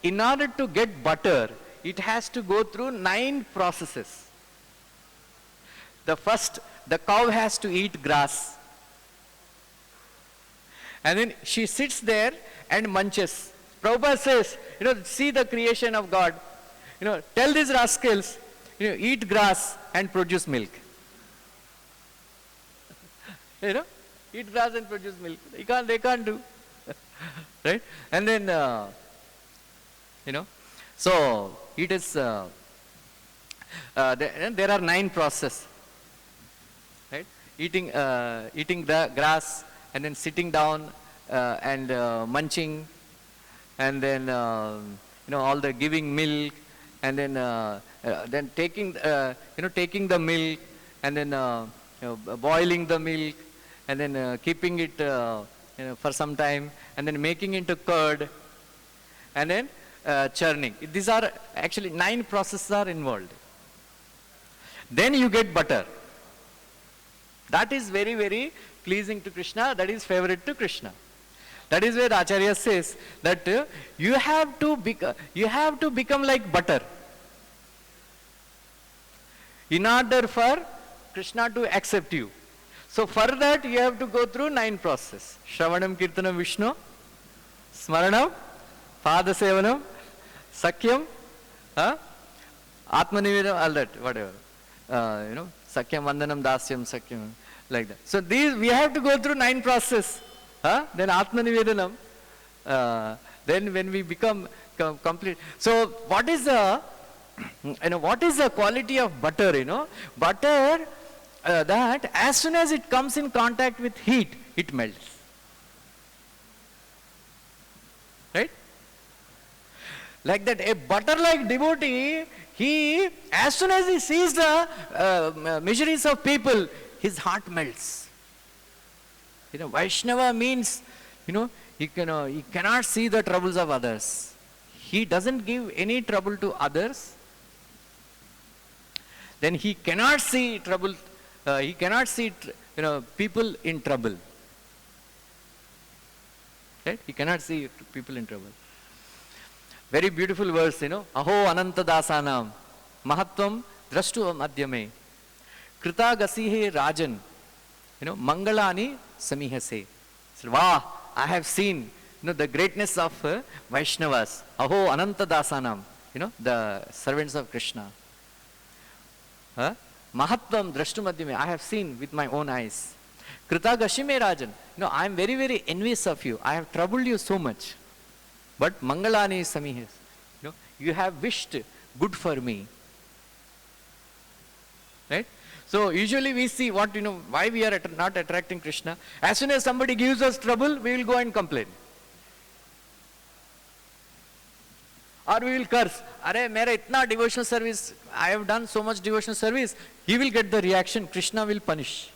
in order to get butter, it has to go through 9 processes. The first, the cow has to eat grass. And then she sits there and munches. Prabhupada says, see the creation of God. Tell these rascals, eat grass and produce milk. Eat grass and produce milk. They can't do. Right? And then, so it is, there are 9 processes. Right? Eating the grass, and then sitting down and munching, and then all the giving milk, and then taking the milk, and then boiling the milk, and then keeping it for some time, and then making into curd, and then churning. These are actually 9 processes are involved. Then you get butter. That is very, very pleasing to Krishna. That is favorite to Krishna. That is where Acharya says that you have to become like butter in order for Krishna to accept you. So for that you have to go through 9 processes. Shravanam, Kirtanam, Vishnu, Smaranam, Padasevanam, Sakyam, Atmanivedam, all that, whatever. Sakyam, Vandanam, Dasyam, Sakyam, like that. So these, we have to go through 9 processes. Then Atmanivedanam, then when we become complete. So what is the, what is the quality of butter, Butter, that as soon as it comes in contact with heat, it melts. Right? Like that, a butter-like devotee, he, as soon as he sees the miseries of people, his heart melts. Vaishnava means, he cannot see the troubles of others. He doesn't give any trouble to others. Then he cannot see trouble, he cannot see, people in trouble. Right? He cannot see people in trouble. Very beautiful verse, Aho ananta dasanam, mahatvam drashtu madhyame, krita gasihe rajan, mangalani samihase. So, wow, I have seen, the greatness of Vaishnavas. Aho ananta dasanam, the servants of Krishna. Mahatvam drashtu madhyame, I have seen with my own eyes. Krita gashime rajan, I am very, very envious of you. I have troubled you so much. But mangalani samihas, you have wished good for me. Right? So usually we see what, why we are not attracting Krishna. As soon as somebody gives us trouble, we will go and complain. Or we will curse. Arey, mera itna devotional service, I have done so much devotional service. He will get the reaction, Krishna will punish.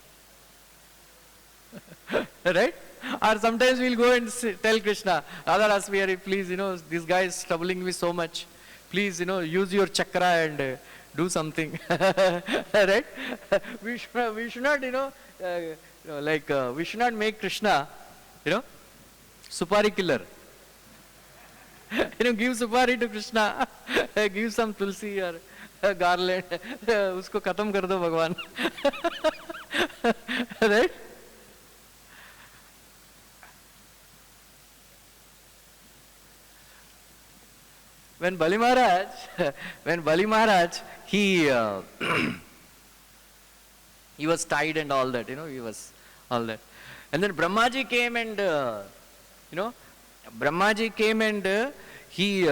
Right? Or sometimes we will go and tell Krishna, Radha Rasbihari, please, this guy is troubling me so much. Please, use your chakra and do something. Right? We should not, we should not make Krishna, supari killer. Give supari to Krishna. Give some tulsi or garland. Usko khatam kar do Bhagwan. Right? When Bali Maharaj, he was tied and all that, he was all that. And then Brahmaji came and, he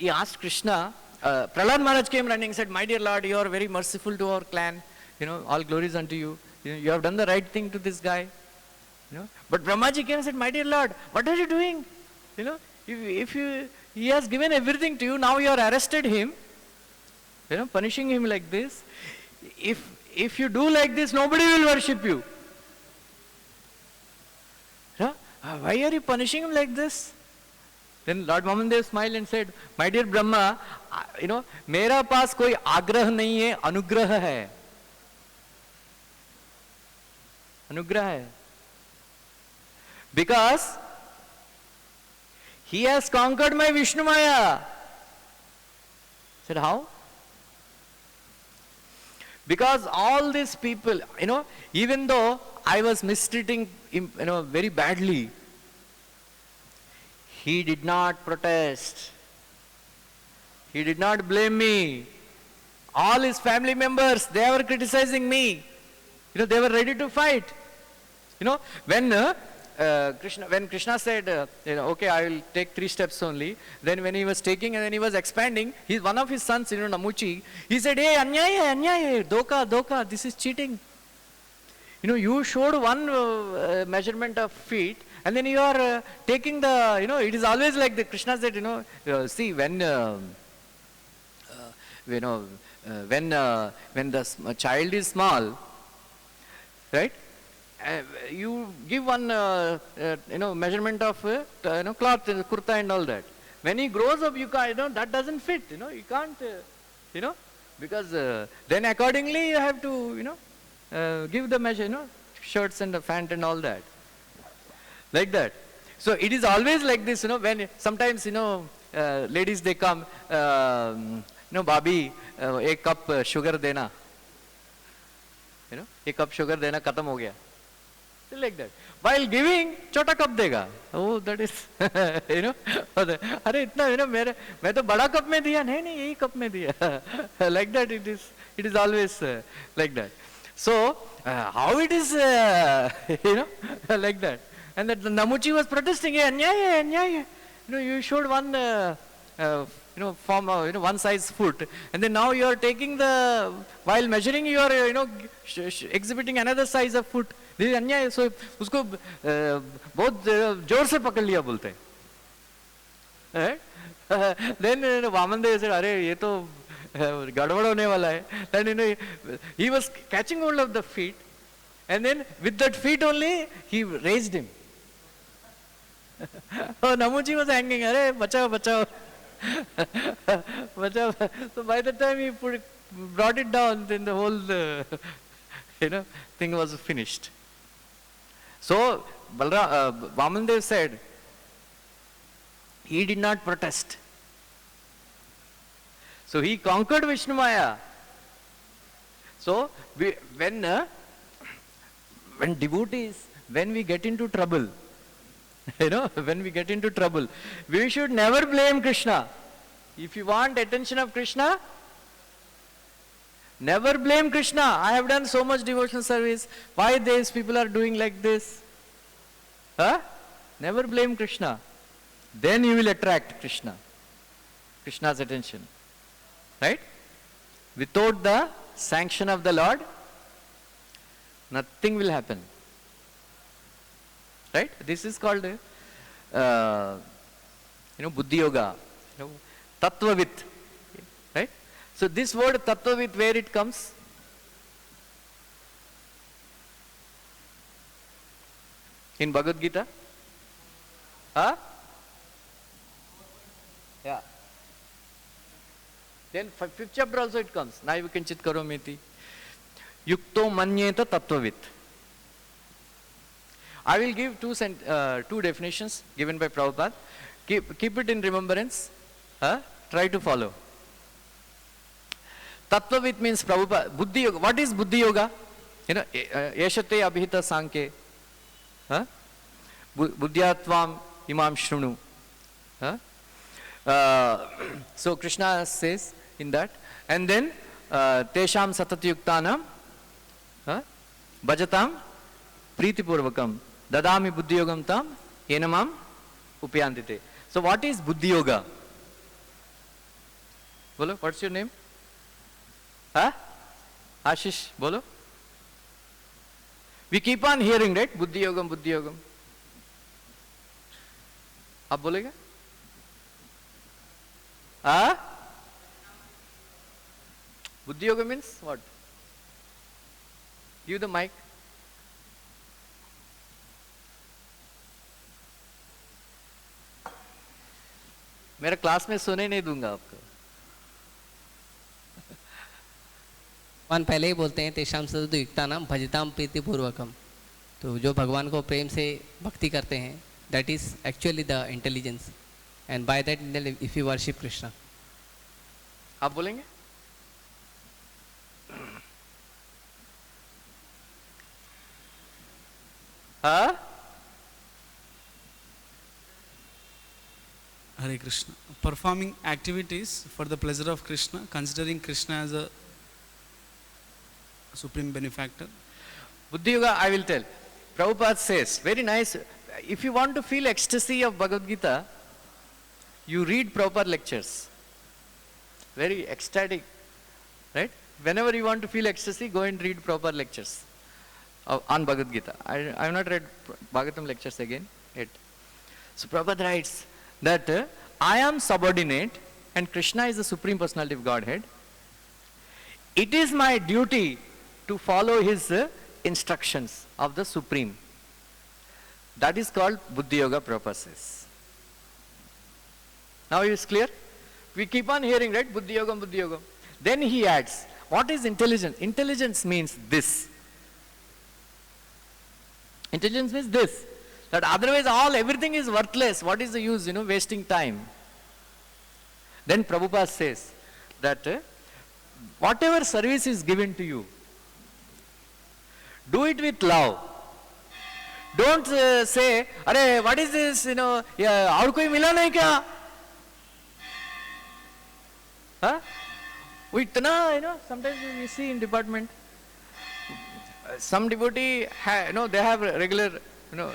asked Krishna, Prahlad Maharaj came running and said, my dear Lord, you are very merciful to our clan, all glories unto you. You have done the right thing to this guy. But Brahmaji came and said, my dear Lord, what are you doing? He has given everything to you, now you are arrested him, punishing him like this. If you do like this, nobody will worship you. Why are you punishing him like this? Then Lord Mahamandev smiled and said, my dear Brahma, mera paas koi agrah nahi hai, anugrah hai. Anugrah hai. Because he has conquered my Vishnu Maya. Said, how? Because all these people, even though I was mistreating him, very badly, he did not protest. He did not blame me. All his family members, they were criticizing me. They were ready to fight. When Krishna said, okay, I will take 3 steps only. Then when he was taking and then he was expanding, one of his sons, Namuchi, he said, hey, anyaya, doka, this is cheating. You showed one measurement of feet, and then you are taking the, it is always like the Krishna said, see, when the child is small, right? you give one measurement of cloth, kurta and all that. When he grows up, you can't, that doesn't fit. You can't, because then accordingly you have to give the measure, shirts and the pant and all that, like that. So it is always like this, when sometimes ladies they come, Babi, a cup sugar dena, a cup sugar dena, khatam ho gaya. Like that. While giving, chota cup dega. Oh, that is, अरे इतना, मैं तो बड़ा cup में दिया, नहीं यही cup में दिया. Like that it is always like that. So, how it is, like that. And that Namuchi was protesting, anyaya. You showed one, form, one size foot, and then now you are taking while measuring, you are, exhibiting another size of foot. This is अन्याय. So उसको बहुत जोर से पकड़ लिया बोलते हैं. Then Vamandev said, अरे ये तो गड़बड़ होने वाला है. Then he was catching hold of the feet, and then with that feet only he raised him. Oh, Namuji was hanging. अरे बचाओ बचाओ बचाओ. So by the time he brought it down, then the whole thing was finished. So Vamandev said, he did not protest. So he conquered Vishnu Maya. So when devotees, when we get into trouble, when we get into trouble, we should never blame Krishna. If you want attention of Krishna, never blame Krishna. I have done so much devotional service. Why these people are doing like this? Never blame Krishna. Then you will attract Krishna's attention. Right? Without the sanction of the Lord, nothing will happen. Right? This is called, Buddhi Yoga, Tattvavit. Right? So this word Tattvavit, where it comes? In Bhagavad Gita? Yeah. Then fifth chapter also it comes. Naiva kinchit karomiti. Yukto manyeta tattvavit. I will give two definitions given by Prabhupada. Keep it in remembrance. Try to follow. Tattvavit means Prabhupada. Buddhi Yoga. What is Buddhi Yoga? Yeshate abhita sankhe. Buddhyatvam imam shrunu. So Krishna says in that. And then tesham satatyuktanam bhajatam pritipurvakam dadami buddhi yogam tam yenamam upyantite. So what is Buddhi Yoga? Bolo, what's your name? Ashish, bolo. We keep on hearing, right? Buddhi Yogam, Buddhi Yogam. आप बोलेगा? Buddhi Yoga means what? Give the mic. मेरा class में सोने नहीं दूंगा आपको. भगवान पहले ही बोलते हैं तेषाम सतत युक्तानाम भजताम प्रीति पूर्वकम. तो जो भगवान को प्रेम से भक्ति करते हैं, that is actually the intelligence, and by that if you worship Krishna. आप बोलेंगे? Hare Krishna. Performing activities for the pleasure of Krishna, considering Krishna as a supreme benefactor. Buddhi Yoga, I will tell. Prabhupada says, very nice. If you want to feel ecstasy of Bhagavad Gita, you read Prabhupada lectures. Very ecstatic, right? Whenever you want to feel ecstasy, go and read Prabhupada lectures on Bhagavad Gita. I have not read Bhagavatam lectures again yet. So Prabhupada writes that I am subordinate and Krishna is the Supreme Personality of Godhead. It is my duty to follow his instructions of the Supreme. That is called Buddhi Yoga purposes. Now it's clear? We keep on hearing, right? Buddhi Yoga, Buddhi Yoga. Then he adds, what is intelligence? Intelligence means this. Intelligence means this. That otherwise everything is worthless. What is the use, wasting time? Then Prabhupada says that whatever service is given to you, do it with love. Don't say, "Arey, what is this? और कोई मिला नहीं क्या?" Huh? We itna, sometimes we see in department, some devotee, they have regular,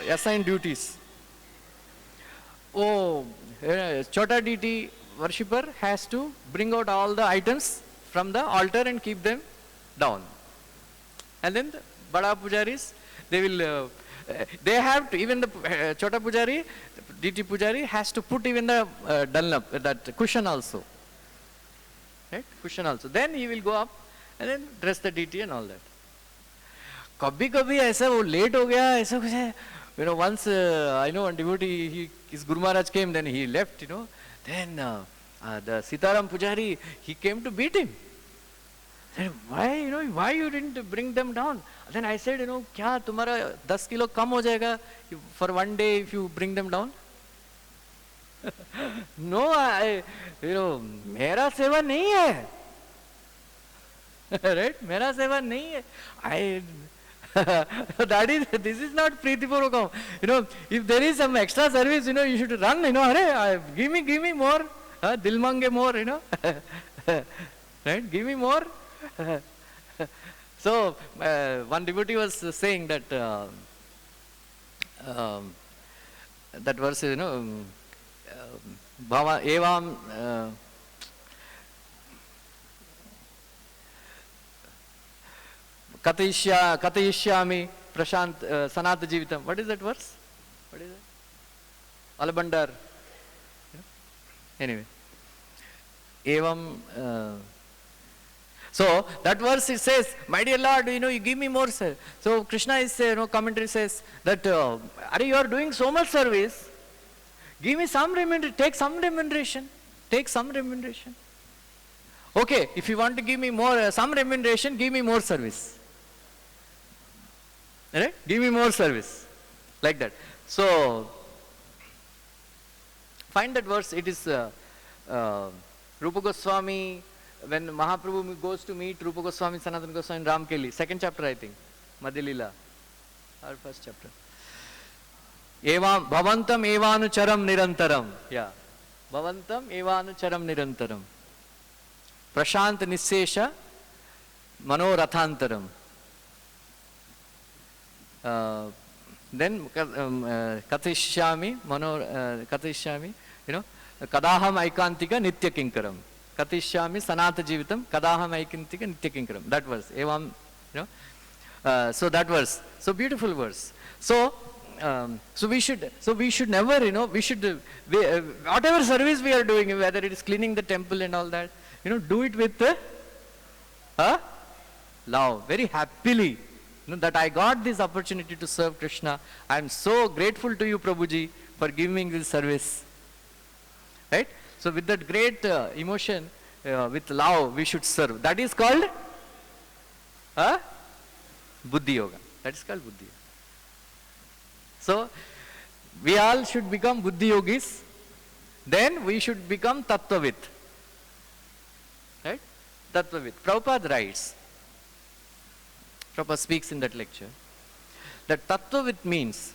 assigned duties. Oh, Chota deity worshipper has to bring out all the items from the altar and keep them down. And then the Bada Pujaris, they will, they have to, even the Chota Pujari, deity Pujari has to put even the Dunlop, that cushion also. Right? Cushion also. Then he will go up and then dress the deity and all that. कभी कभी ऐसा वो late हो गया ऐसा कुछ है, once I know one devotee, his Guru Maharaj came, then he left, then the Sitaram Pujari, he came to beat him. Then why you didn't bring them down? Then I said, क्या तुम्हारा 10 kilo कम हो जाएगा for one day if you bring them down? No, मेरा सेवा नहीं है. Right? मेरा सेवा नहीं है. This is not Pritipurvakam. If there is some extra service, you should run, give me more. Dil mange more, Right? Give me more. So, one devotee was saying that, that verse, Bhava evam, Katayishyami Prashant Sanat Jivitam. What is that verse? What is it? Alabandar. Anyway. Evam. So that verse it says, my dear Lord, you give me more. Sir. So Krishna is, commentary says that, you are doing so much service. Give me some remuneration. Take some remuneration. Take some remuneration. Okay, if you want to give me more, some remuneration, give me more service. Right? Give me more service. Like that. So, find that verse. It is Rupa Goswami, when Mahaprabhu goes to meet Rupa Goswami, Sanatana Goswami in Ramkeli, 2nd chapter I think, Madhya Leela, or 1st chapter. Evam, Bhavantam evanucharam nirantaram. Yeah. Bhavantam evanucharam nirantaram. Prashant Nissesha Manorathantaram. Then Katishyami, Katishyami, Kadaham Aikantika Nitya Kinkaram. Katishyami Sanata Jivitam, Kadaham Aikantika Nitya Kinkaram. That verse. Evam, so that verse. So beautiful verse. So, so we should never, we should, whatever service we are doing, whether it is cleaning the temple and all that, do it with love, very happily. That I got this opportunity to serve Krishna. I am so grateful to you, Prabhuji, for giving this service. Right? So with that great emotion, with love, we should serve. That is called Buddhi Yoga. That is called Buddhi Yoga. So, we all should become Buddhi Yogis. Then we should become Tattvavit. Right? Tattvavit. Prabhupada writes, Prabhupada speaks in that lecture, that Tattvavit means,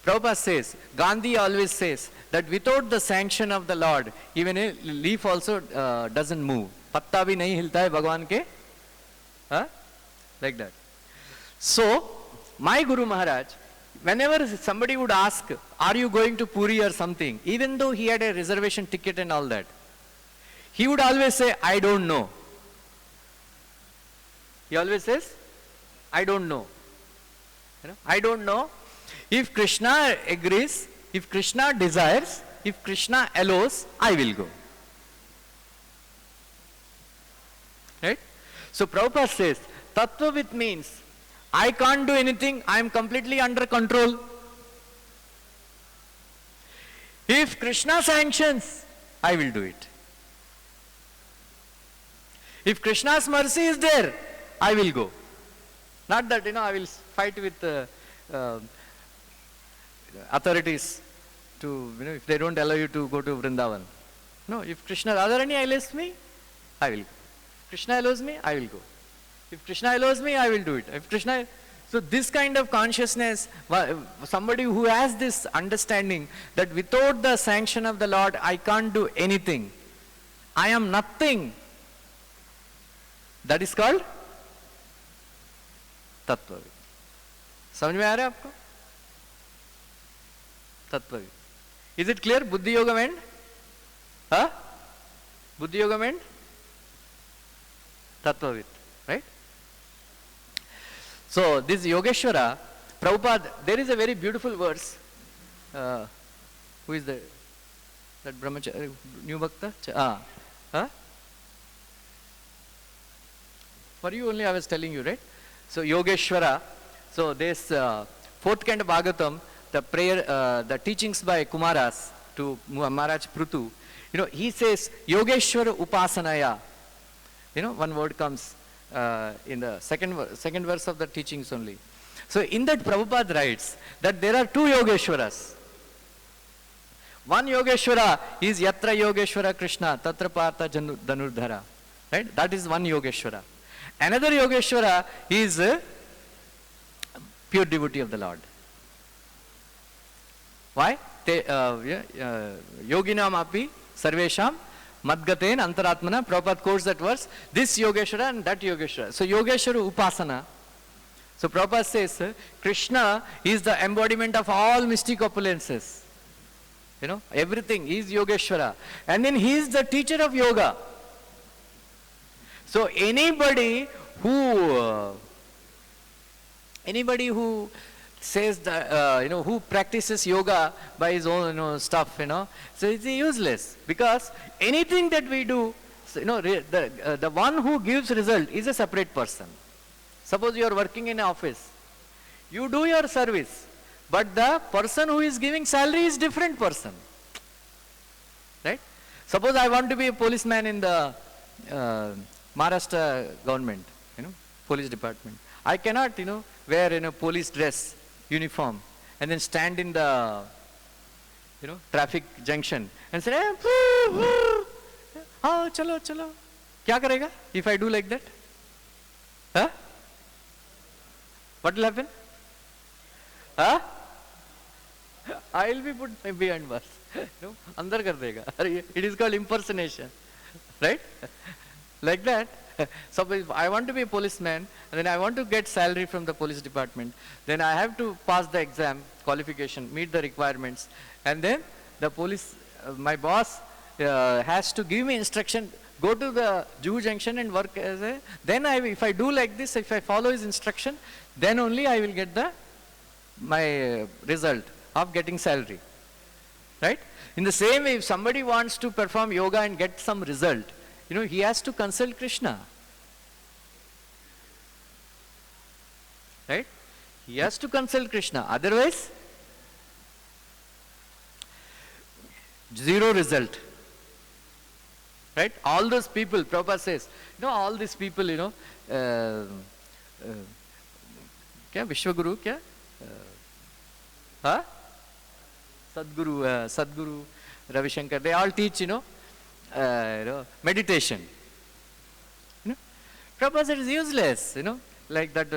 Prabhupada says, Gandhi always says, that without the sanction of the Lord, even a leaf also doesn't move. Patta bhi nahi hilta hai Bhagwan ke. Like that. So, my Guru Maharaj, whenever somebody would ask, are you going to Puri or something, even though he had a reservation ticket and all that, he would always say, I don't know. He always says, I don't know. I don't know. If Krishna agrees, if Krishna desires, if Krishna allows, I will go. Right? So Prabhupada says, Tattvavit means I can't do anything, I am completely under control. If Krishna sanctions, I will do it. If Krishna's mercy is there, I will go. Not that, I will fight with authorities to, if they don't allow you to go to Vrindavan. No, if Krishna Radharani allows me, I will go. Krishna allows me, I will go. If Krishna allows me, I will do it. If Krishna, so this kind of consciousness, somebody who has this understanding that without the sanction of the Lord, I can't do anything. I am nothing. That is called तत्वविद. समझ में आ रहा है आपको? तत्वविद. Is it clear? बुद्धि योगम and? हाँ? बुद्धि योगम and? तत्वविद. Right? So this Yogeshwara, Prabhupada, there is a very beautiful verse. Who is that Brahmachari, New Bhakta? Huh? For you only I was telling you, right? So Yogeshwara, so this fourth kind of Bhagavatam, the prayer, the teachings by Kumaras to Maharaj Prutu, he says, Yogeshwara Upasanaya. One word comes in the second verse of the teachings only. So in that Prabhupada writes that there are two Yogeshwaras. One Yogeshwara is Yatra Yogeshwara Krishna, Tatra Partha Dhanurdhara. Right? That is one Yogeshwara. Another Yogeshwara is a pure devotee of the Lord. Why? Yoginam api sarvesham madgaten antaratmana. Prabhupada quotes that verse. This Yogeshwara and that Yogeshwara. So Yogeshwara Upasana. So Prabhupada says Krishna is the embodiment of all mystic opulences. Everything. He is Yogeshwara. And then he is the teacher of yoga. So anybody who says that, who practices yoga by his own, stuff, so it's useless, because anything that we do, the one who gives result is a separate person. Suppose you are working in an office, you do your service, but the person who is giving salary is different person, right? Suppose I want to be a policeman in the Maharashtra government, police department. I cannot, wear police dress, uniform, and then stand in the, traffic junction and say, oh, chalo, chalo. Kya karega if I do like that? Huh? What will happen? Huh? I will be put behind bars. Andar kar dega. It is called impersonation. Right? Like that. Suppose I want to be a policeman, and then I want to get salary from the police department, then I have to pass the exam, qualification, meet the requirements, and then the police, my boss has to give me instruction, go to the Juhu junction and work as a, then if I do like this, if I follow his instruction, then only I will get my result of getting salary. Right? In the same way, if somebody wants to perform yoga and get some result, he has to consult Krishna. Right? He has to consult Krishna. Otherwise, zero result. Right? All those people, Prabhupada says, all these people, kya Vishwaguru, kya? Sadguru, Ravi Shankar, they all teach, meditation. Prabhupada said it's useless, like that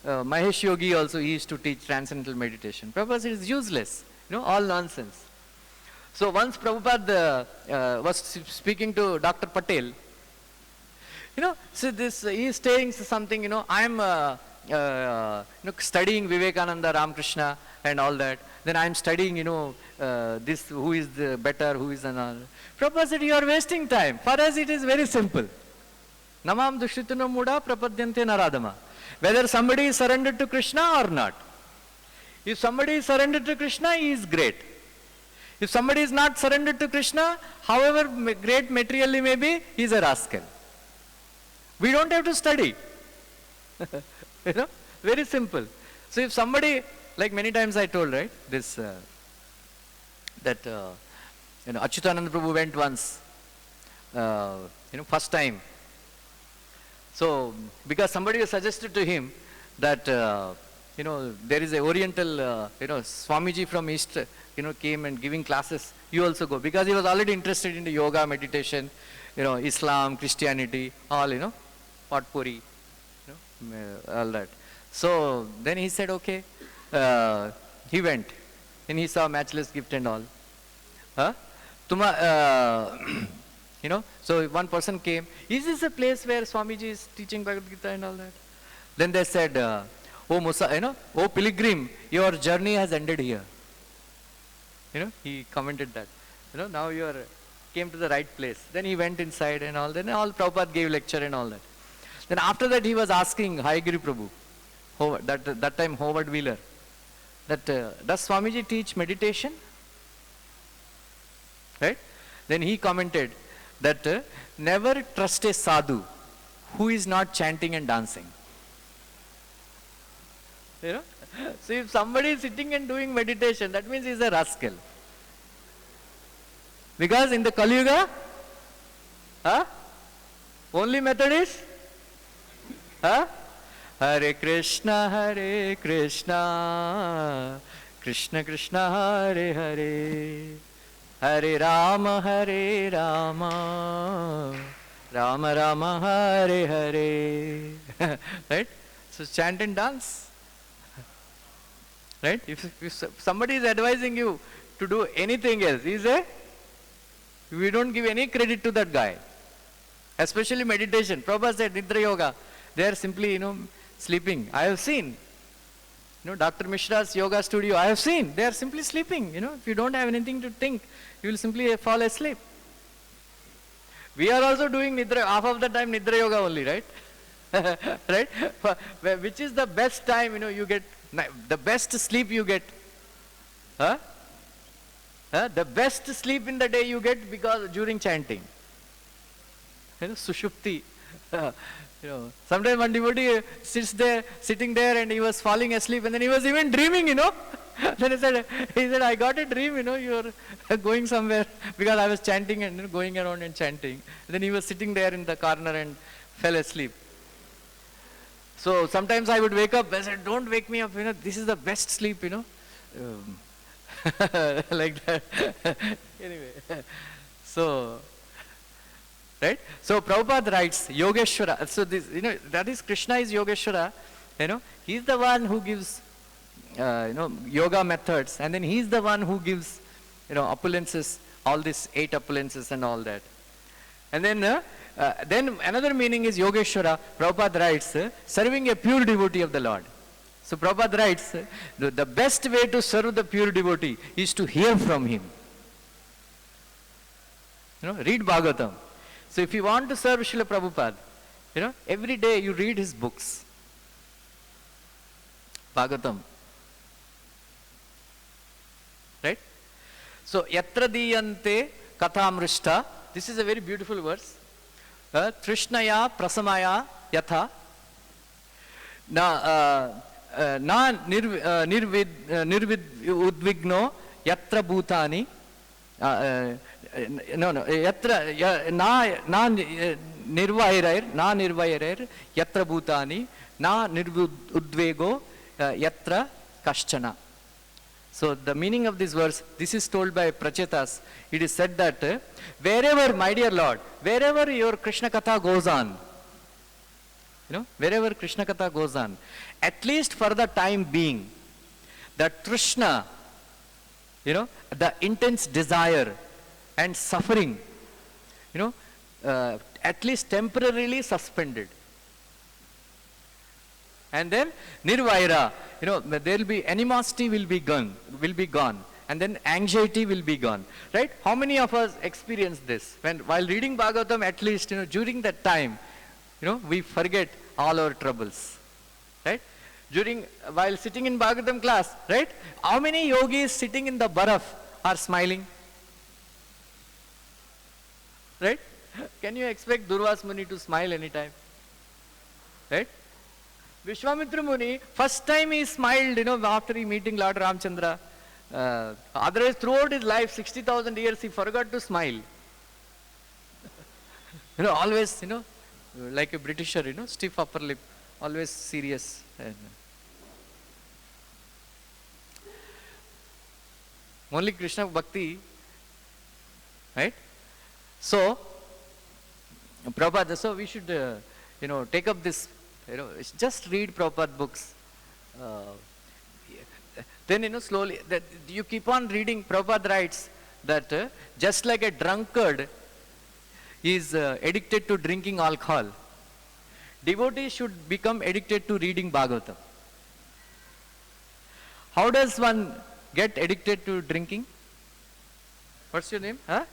Mahesh Yogi also used to teach transcendental meditation. Prabhupada said it's useless, all nonsense. So once Prabhupada was speaking to Dr. Patel, so this, he is saying something, I am studying Vivekananda, Ramakrishna and all that. Then I am studying, this, who is the better, who is another. Prabhupada said, you are wasting time. For us it is very simple. Namam dushritano muda prapadyante naradama. Whether somebody is surrendered to Krishna or not. If somebody is surrendered to Krishna, he is great. If somebody is not surrendered to Krishna, however great materially may be, he is a rascal. We don't have to study. Very simple. So if somebody, like many times I told, right, this, that, Achyutananda Prabhu went once, first time. So, because somebody was suggested to him that, there is a Oriental, Swamiji from East, came and giving classes, you also go. Because he was already interested in the yoga, meditation, Islam, Christianity, all, potpourri, all that. So, then he said, okay, he went. And he saw matchless gift and all. Huh? So one person came, is this a place where Swamiji is teaching Bhagavad Gita and all that? Then they said, oh Musa, oh pilgrim, your journey has ended here. He commented that. Now you came to the right place. Then he went inside and all. Then all Prabhupada gave lecture and all that. Then after that he was asking Hayagiri Prabhu, that time Howard Wheeler, that does Swamiji teach meditation? Right? Then he commented that never trust a sadhu who is not chanting and dancing. So if somebody is sitting and doing meditation, that means he is a rascal. Because in the Kali Yuga, only method is Hare Krishna, Krishna Krishna, Hare Hare, Hare Rama, Rama Rama, Hare Hare. Right? So chant and dance. Right? If somebody is advising you to do anything else, we don't give any credit to that guy. Especially meditation. Prabhupada said, Nidra Yoga. They are simply, sleeping. I have seen. Dr. Mishra's yoga studio, I have seen. They are simply sleeping. If you don't have anything to think, you will simply fall asleep. We are also doing Nidra, half of the time Nidra Yoga only, right? Right? Which is the best time, you get, the best sleep you get. The best sleep in the day you get because during chanting. Sushupti. Sometimes one devotee sitting there and he was falling asleep and then he was even dreaming, Then he said, I got a dream, you are going somewhere because I was chanting and going around and chanting. And then he was sitting there in the corner and fell asleep. So sometimes I would wake up, I said, don't wake me up, this is the best sleep, like that. Anyway, so, right? So Prabhupada writes, Yogeshwara, so this, that is Krishna is Yogeshwara, he is the one who gives, yoga methods, and then he is the one who gives, opulences, all these 8 opulences and all that. And then another meaning is Yogeshwara. Prabhupada writes, serving a pure devotee of the Lord. So Prabhupada writes, the best way to serve the pure devotee is to hear from him. Read Bhagavatam. So if you want to serve Srila Prabhupada, every day you read his books. Bhagavatam. Right? So, Yatra diyante kathamrishta. This is a very beautiful verse. Trishnaya prasamaya yatha. Na nirvid udvigno yatra bhutani. Yatra na nirvairair yatra bhutani. Na nirvid udvego yatra kaschana. So the meaning of this verse, this is told by Prachetas. It is said that wherever, my dear Lord, wherever your Krishna Katha goes on, wherever Krishna Katha goes on, at least for the time being, the Trishna, the intense desire and suffering, at least temporarily suspended. And then Nirvaira, there will be animosity will be gone, and then anxiety will be gone, right? How many of us experience this? While reading Bhagavatam, at least, during that time, we forget all our troubles, right? While sitting in Bhagavatam class, right? How many yogis sitting in the baraf are smiling? Right? Can you expect Durvas Muni to smile anytime? Right? Vishwamitra Muni, first time he smiled, after he meeting Lord Ramchandra. Otherwise, throughout his life, 60,000 years, he forgot to smile. Always, like a Britisher, stiff upper lip, always serious. Only Krishna Bhakti, right? So, Prabhupada, so we should, take up this, just read Prabhupada books. Then, slowly, that you keep on reading. Prabhupada writes that just like a drunkard is addicted to drinking alcohol, devotees should become addicted to reading Bhagavatam. How does one get addicted to drinking? What's your name? Huh?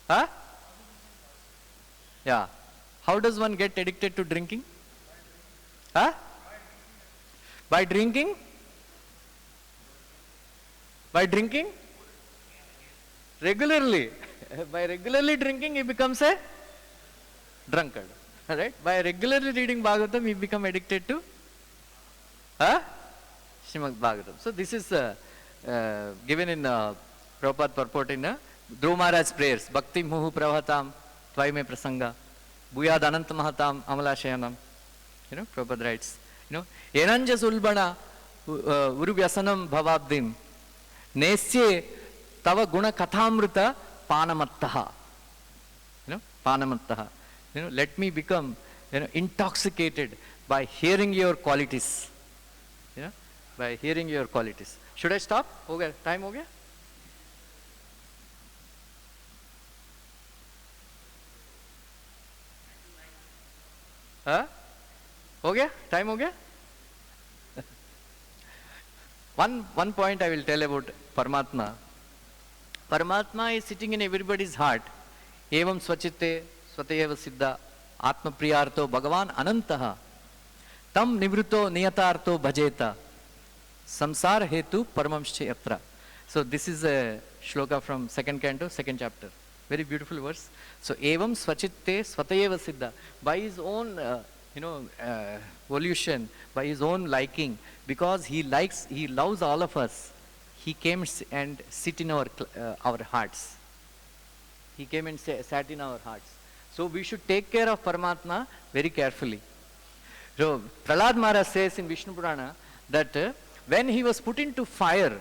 Huh? Yeah. How does one get addicted to drinking? Huh? By drinking? By drinking? Regularly. By regularly drinking, he becomes a drunkard. Right? By regularly reading Bhagavatam, he become addicted to Srimad Bhagavatam. So this is given in Prabhupada purport in Dhruva Maharaj's prayers. Bhakti muhu pravahatam tvaime prasanga bhuyad anant mahatam amalashayanam. Prabhupada writes, enanja sulbana uruvyasanam bhavabdim nesye tava guna kathamrita panamattaha. Panamattaha. Let me become intoxicated by hearing your qualities. By hearing your qualities. Should I stop? हो गया, time हो गया? हाँ? हो गया? Time हो गया? One point I will tell about Paramatma. Paramatma is sitting in everybody's heart. Evam svachitte swatayeva siddha atma priyartho bhagavan anantaha tam nivruto niyatartho bhajeta samsara hetu paramamsche yatra. So this is a shloka from second canto, second chapter. Very beautiful verse. So evam svachitte swatayeva siddha. By his own volition, by his own liking, because he loves all of us, he came and sit in our hearts. He came and sat in our hearts. So we should take care of Paramatma very carefully. So Prahlad Maharaj says in Vishnu Purana that when he was put into fire,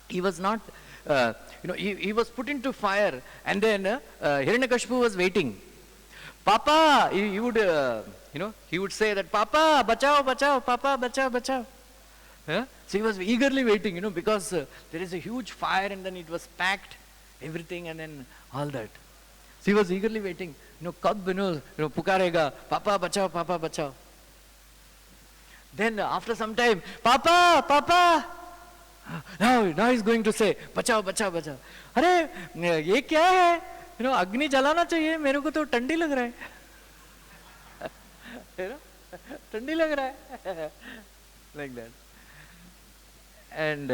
he was not, he was put into fire, and then Hiranyakashipu was waiting. Papa, he would say that, Papa, bachao, bachao, Papa, bachao, bachao. So he was eagerly waiting, because there is a huge fire, and then it was packed, everything, and then all that. So he was eagerly waiting. Kab, pukarega, Papa, bachao, Papa, bachao. Then after some time, Papa, Papa. Now he's going to say, bachao, bachao, bachao. अरे ये क्या है? अग्नि जलाना चाहिए, मेरे को तो ठंडी लग रहा है. ठंडी लग रहा है. Like that. And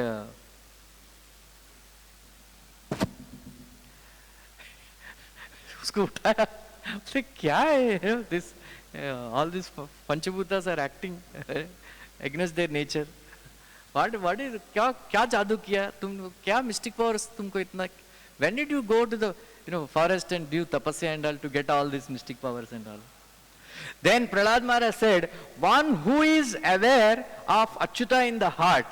उसको उठाया. अरे क्या है? This all these Panchabhutas are acting against their nature. What is क्या जादू किया? तुम क्या mystic powers तुमको इतना? When did you go to the forest and do tapasya and all to get all these mystic powers and all? Then Prahlad Maharaj said, one who is aware of Achyuta in the heart,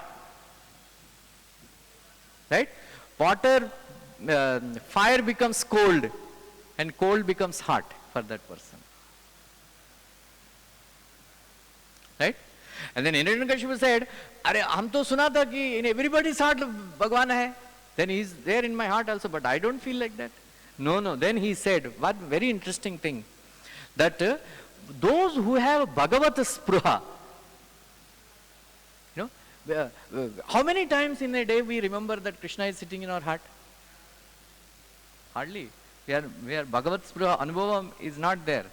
right? Water, fire becomes cold, and cold becomes hot for that person. Right? And then Hiranyakashipu said, अरे हम तो सुना था कि in everybody's heart भगवान है. Then he is there in my heart also, but I don't feel like that. No. Then he said, one very interesting thing, that those who have Bhagavat Spruha, how many times in a day we remember that Krishna is sitting in our heart? Hardly. We are Bhagavat Spruha, Anubhavam is not there.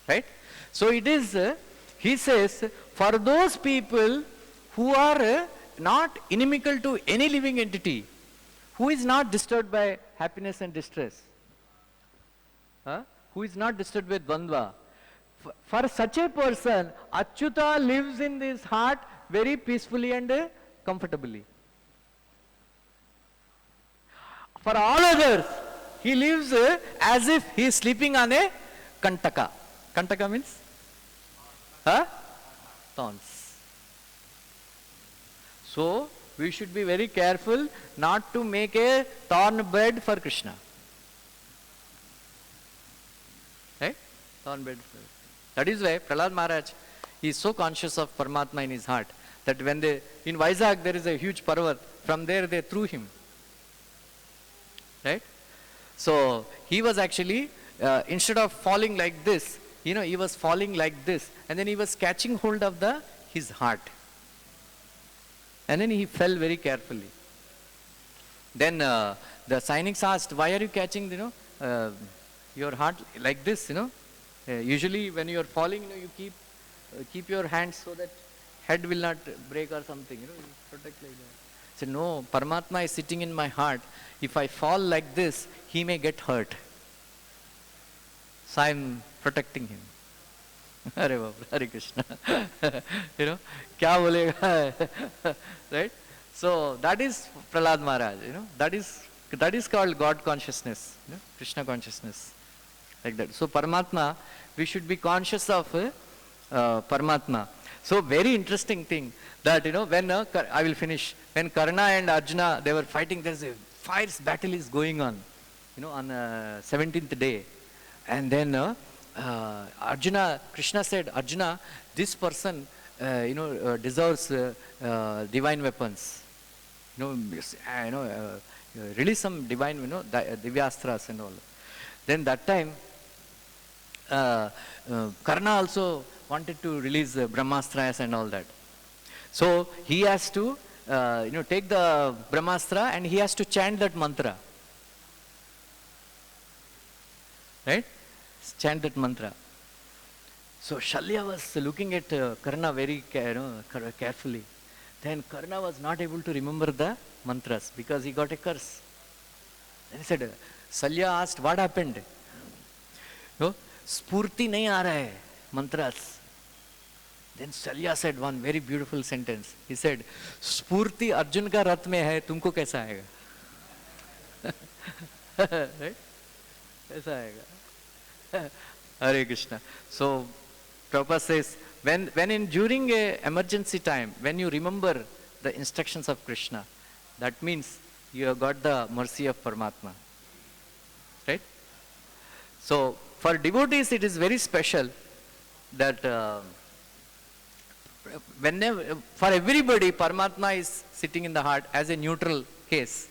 Right? So it is, he says, for those people who are not inimical to any living entity, who is not disturbed by happiness and distress, who is not disturbed with Bandva, For such a person, Achyuta lives in his heart very peacefully and comfortably. For all others, he lives as if he is sleeping on a kantaka. Kantaka means? Huh? Thorns. So, we should be very careful not to make a thorn bed for Krishna. Right? Thorn bed. That is why Prahlad Maharaj, he is so conscious of Paramatma in his heart that when they, in Vizag there is a huge parvat, from there they threw him. Right? So, he was actually, instead of falling like this, he was falling like this, and then he was catching hold of his heart. And then he fell very carefully. Then the Sainiks asked, why are you catching, your heart like this, usually when you are falling, you keep your hands so that head will not break or something, you protect like that. He said, no, Paramatma is sitting in my heart. If I fall like this, he may get hurt. So I am protecting him. Hare Baba, Hare Krishna. Kya bolega? Right? So that is Prahlad Maharaj, that is called God consciousness, Krishna consciousness. Like that. So Paramatma, we should be conscious of Paramatma. So very interesting thing that, when, I will finish, when Karna and Arjuna, they were fighting, there's a fierce battle is going on, on 17th day. And then Arjuna, Krishna said, Arjuna, this person, deserves divine weapons. Release some divine, Divyastras and all. Then that time, Karna also wanted to release Brahmastras and all that. So he has to, take the Brahmastra and he has to chant that mantra. Right? Chant that mantra. So Shalya was looking at Karna very carefully. Then Karna was not able to remember the mantras because he got a curse. Then he said, Shalya asked, what happened? Spurti nahi aa raha hai, mantras. Then Shalya said one very beautiful sentence. He said, Spurti Arjun ka rath mein hai, tumko kaisa aayega? Right? Kaisa aayega? Hare Krishna. So, Prabhupada says, during a emergency time, when you remember the instructions of Krishna, that means you have got the mercy of Paramatma. Right? So, for devotees it is very special that for everybody Paramatma is sitting in the heart as a neutral case,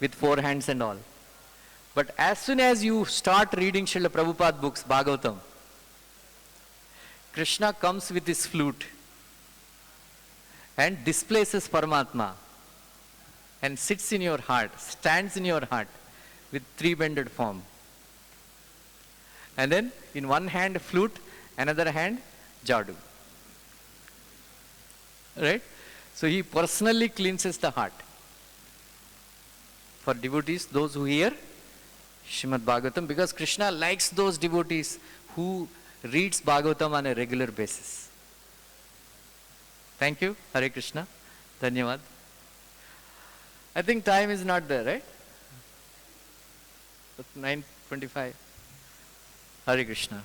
with four hands and all. But as soon as you start reading Srila Prabhupada books, Bhagavatam, Krishna comes with his flute and displaces Paramatma and sits in your heart, stands in your heart with three-bended form. And then in one hand flute, another hand jadu. Right? So he personally cleanses the heart. For devotees, those who hear Srimad Bhagavatam, because Krishna likes those devotees who reads Bhagavatam on a regular basis. Thank you. Hare Krishna. Dhanyavad. I think time is not there, right? 9:25. Hare Krishna.